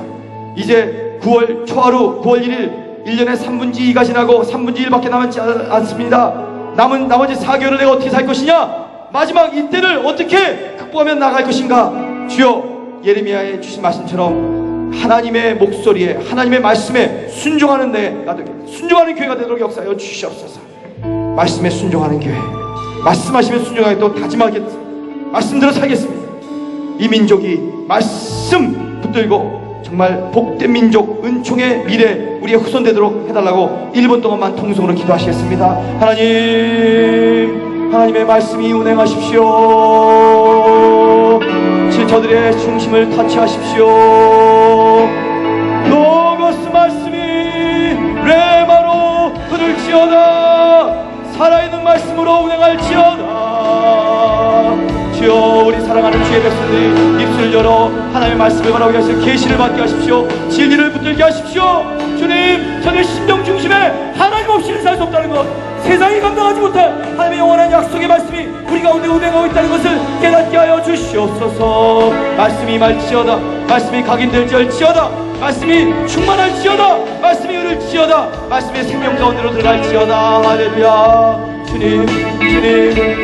이제 9월 초하루, 9월 1일, 1년에 3분지 2가 지나고 3분지 1밖에 남지 않습니다. 남은 나머지 4개월을 내가 어떻게 살 것이냐? 마지막 이때를 어떻게 극복하며 나갈 것인가? 주여, 예레미야에 주신 말씀처럼 하나님의 목소리에, 하나님의 말씀에 순종하는 순종하는 교회가 되도록 역사하여 주시옵소서. 말씀에 순종하는 교회, 말씀하시면 순종하겠다고 다짐하겠습니다. 말씀대로 살겠습니다. 이 민족이 말씀 붙들고 정말 복된 민족, 은총의 미래 우리의 후손 되도록 해달라고 1분 동안만 통성으로 기도하시겠습니다. 하나님, 하나님의 말씀이 운행하십시오. 저들의 중심을 터치하십시오. 로고스 말씀이 레마로 흐를지어다. 살아있는 말씀으로 운행할지어다. 주여, 우리 사랑하는 주의 백성들이 입술을 열어 하나님의 말씀을 말하게 하시고 계시를 받게 하십시오. 진리를 붙들게 하십시오. 주님, 저의 심령 중심에 하나님 없이는 살 수 없다는 것, 세상이 감당하지 못할 하나님의 영원한 약속의 말씀이 우리 가운데 운행하고 있다는 것을 깨닫게 하여 주시옵소서. 말씀이 말지어다. 말씀이 각인될지어다. 말씀이 충만할지어다. 말씀이 흐를지어다. 말씀이 생명 가운데로 들어갈지어다. 할렐루야. 주님,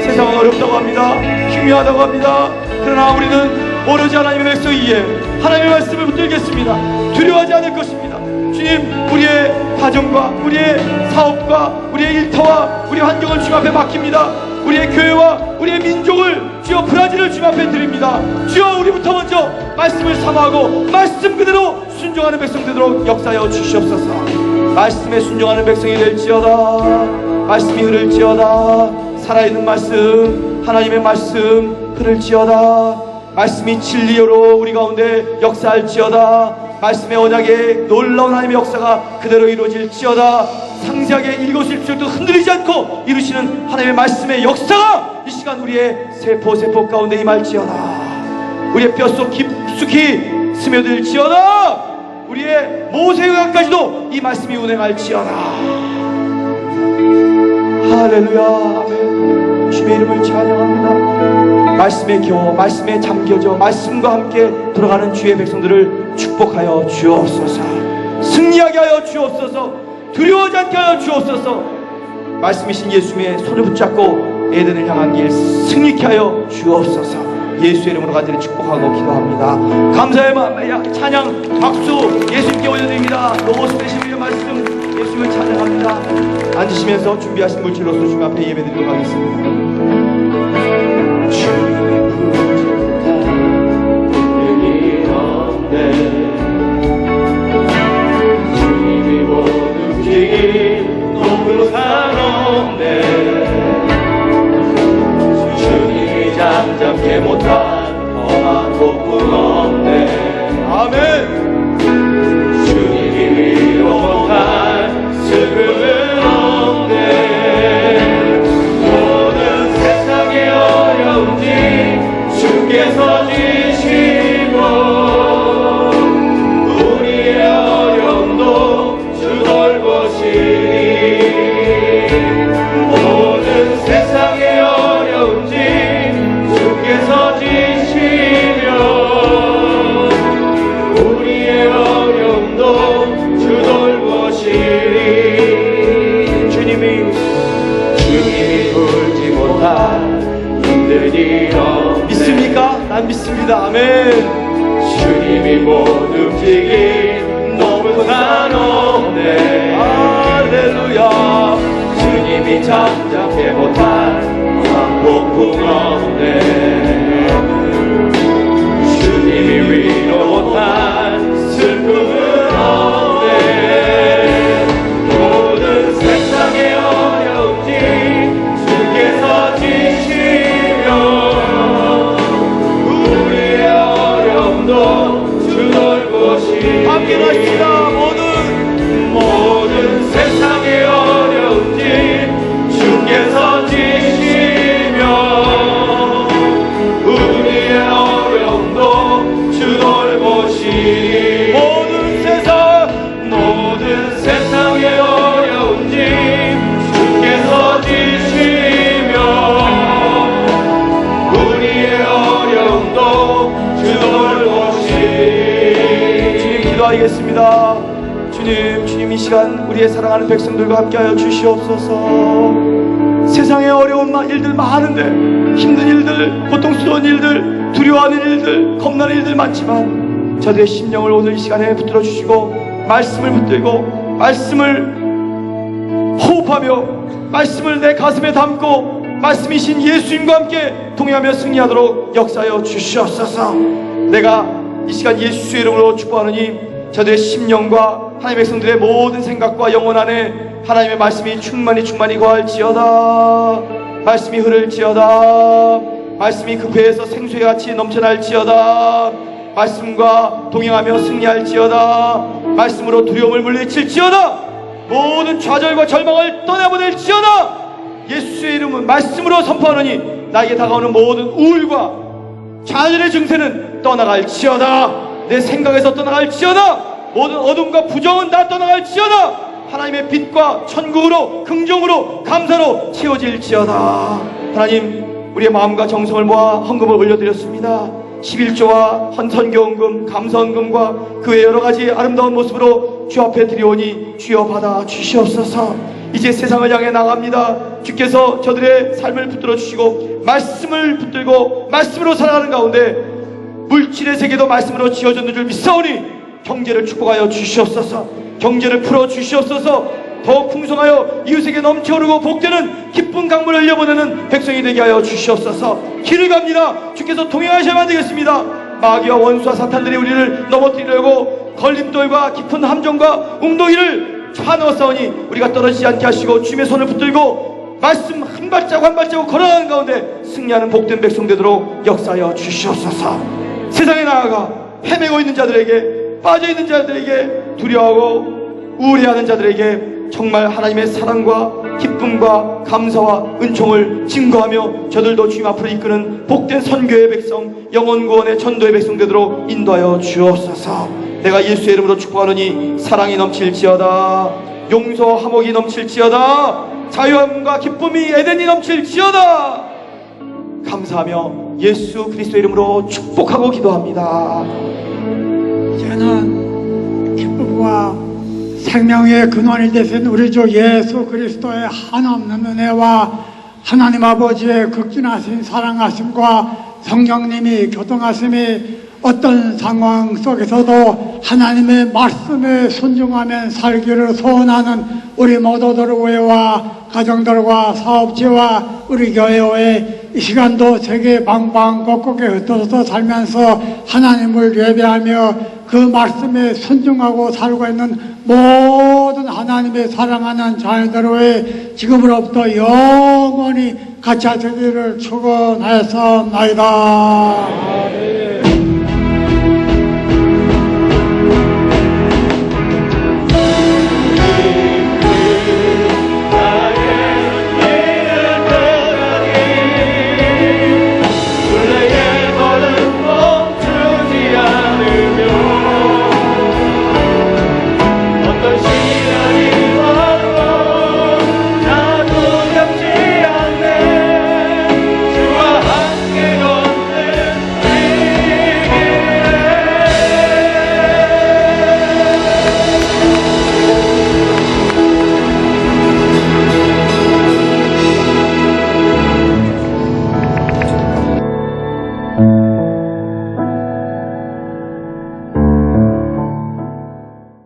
세상은 어렵다고 합니다. 중요하다고 합니다. 그러나 우리는 오로지 하나님의 백성이기에 하나님의 말씀을 붙들겠습니다. 두려워하지 않을 것입니다. 주님, 우리의 가정과 우리의 사업과 우리의 일터와 우리의 환경을 주님 앞에 맡깁니다. 우리의 교회와 우리의 민족을, 주여, 브라질을 주님 앞에 드립니다. 주여, 우리부터 먼저 말씀을 사모하고 말씀 그대로 순종하는 백성 되도록 역사하여 주시옵소서. 말씀에 순종하는 백성이 될지어다. 말씀이 흐를지어다. 살아있는 말씀, 하나님의 말씀 흐를지어다. 말씀이 진리로 우리 가운데 역사할지어다. 말씀의 언약에 놀라운 하나님의 역사가 그대로 이루어질지어다. 상세하게 읽어주십시오도 흔들리지 않고 이루시는 하나님의 말씀의 역사가 이 시간 우리의 세포 가운데 임할지어다. 우리의 뼛속 깊숙이 스며들지어다. 우리의 모세혈관까지도 이 말씀이 운행할지어다. 할렐루야. 아멘. 주의 이름을 찬양합니다. 말씀에 겨워, 말씀에 잠겨져 말씀과 함께 돌아가는 주의 백성들을 축복하여 주옵소서. 승리하게 하여 주옵소서. 두려워하지 않게 하여 주옵소서. 말씀이신 예수님의 손을 붙잡고 에덴을 향한 길 승리케 하여 주옵소서. 예수의 이름으로 간절히 축복하고 기도합니다. 감사의 마음, 찬양, 박수 예수님께 올려드립니다. 로고스 되신 우리의 말씀 예수님을 찬양합니다. 앉으시면서 준비하신 물질로서 주님 앞에 예배드리도록 하겠습니다. 주님의 부족한 능력이 없네. 주님이 못 움직인 높은 산 없네. 주님이 잠잠케 못한 험한 폭풍 없네. 아멘. 주님이 위로 못한 슬픔은 없네. 모든 세상의 어려움이 주께서 지시고 우리의 어려움도 주 돌보시니 모든 세상의 어려움이 주께서 지시며 우리의 어려움도 주 돌보시니 주님이 풀지 못한 힘들이 없네. 믿습니까? 난 믿습니다. 아멘. 주님이 못 움직인 높은 산 없네. 할렐루야. 주님이 잠잠케 못한 폭풍 없네. 주님이 위로 못한 슬픔은 없네. 모든 세상의 어려움이 주께서 지시며 우리의 어려움도 주 돌보시니 함께 하십니다. 모든 세상의 어려움들 주께서 지시며 우리의 어려움도 주 돌보시니 모든 세상의 어려움들 주께서 지시며 우리의 어려움도 주 돌보시니 주님 기도하겠습니다. 주님 이 시간 우리의 사랑하는 백성들과 함께하여 주시옵소서. 세상에 어려운 일들 많은데, 힘든 일들, 고통스러운 일들, 두려워하는 일들, 겁나는 일들 많지만 저들의 심령을 오늘 이 시간에 붙들어 주시고 말씀을 붙들고 말씀을 호흡하며 말씀을 내 가슴에 담고 말씀이신 예수님과 함께 동행하며 승리하도록 역사하여 주시옵소서. 내가 이 시간 예수의 이름으로 축복하노니 저들의 심령과 하나님의 백성들의 모든 생각과 영혼 안에 하나님의 말씀이 충만히 거할지어다. 말씀이 흐를지어다. 말씀이 그 배에서 생수의같이 넘쳐날지어다. 말씀과 동행하며 승리할지어다. 말씀으로 두려움을 물리칠지어다. 모든 좌절과 절망을 떠나보낼지어다. 예수의 이름은 말씀으로 선포하노니 나에게 다가오는 모든 우울과 좌절의 증세는 떠나갈지어다. 내 생각에서 떠나갈지어다. 모든 어둠과 부정은 다 떠나갈지어다. 하나님의 빛과 천국으로 긍정으로 감사로 채워질지어다. 하나님, 우리의 마음과 정성을 모아 헌금을 올려드렸습니다. 11조와 헌선교헌금, 감사헌금과 그 외 여러가지 아름다운 모습으로 주 앞에 드리오니 주여 받아 주시옵소서. 이제 세상을 향해 나갑니다. 주께서 저들의 삶을 붙들어 주시고 말씀을 붙들고 말씀으로 살아가는 가운데 물질의 세계도 말씀으로 지어졌는 줄 믿사오니 경제를 축복하여 주시옵소서. 경제를 풀어 주시옵소서. 더욱 풍성하여 이웃에게 넘쳐오르고 복되는 기쁜 강물을 흘려보내는 백성이 되게 하여 주시옵소서. 길을 갑니다. 주께서 동행하셔야만 되겠습니다. 마귀와 원수와 사탄들이 우리를 넘어뜨리려고 걸림돌과 깊은 함정과 웅덩이를 파넣었사오니 우리가 떨어지지 않게 하시고 주님의 손을 붙들고 말씀 한 발자국 한 발자국 걸어가는 가운데 승리하는 복된 백성 되도록 역사하여 주시옵소서. 세상에 나아가 헤매고 있는 자들에게, 빠져있는 자들에게, 두려워하고 우울해하는 자들에게 정말 하나님의 사랑과 기쁨과 감사와 은총을 증거하며 저들도 주님 앞으로 이끄는 복된 선교의 백성, 영혼구원의 전도의 백성 되도록 인도하여 주옵소서. 내가 예수의 이름으로 축복하노니 사랑이 넘칠지어다. 용서 화목이 넘칠지어다. 자유함과 기쁨이 에덴이 넘칠지어다. 감사하며 예수 그리스도의 이름으로 축복하고 기도합니다. 저는 기쁨과 생명의 근원이 되신 우리 주 예수 그리스도의 한없는 은혜와 하나님 아버지의 극진하신 사랑하심과 성령님이 교통하심이 어떤 상황 속에서도 하나님의 말씀에 순종하며 살기를 소원하는 우리 모두들 외와 가정들과 사업체와 우리 교회의 이 시간도 세계 방방곡곡에 흩어져서 살면서 하나님을 예배하며 그 말씀에 순종하고 살고 있는 모든 하나님의 사랑하는 자녀들 지금으로부터 영원히 같이 하시기를 축원하였사옵나이다.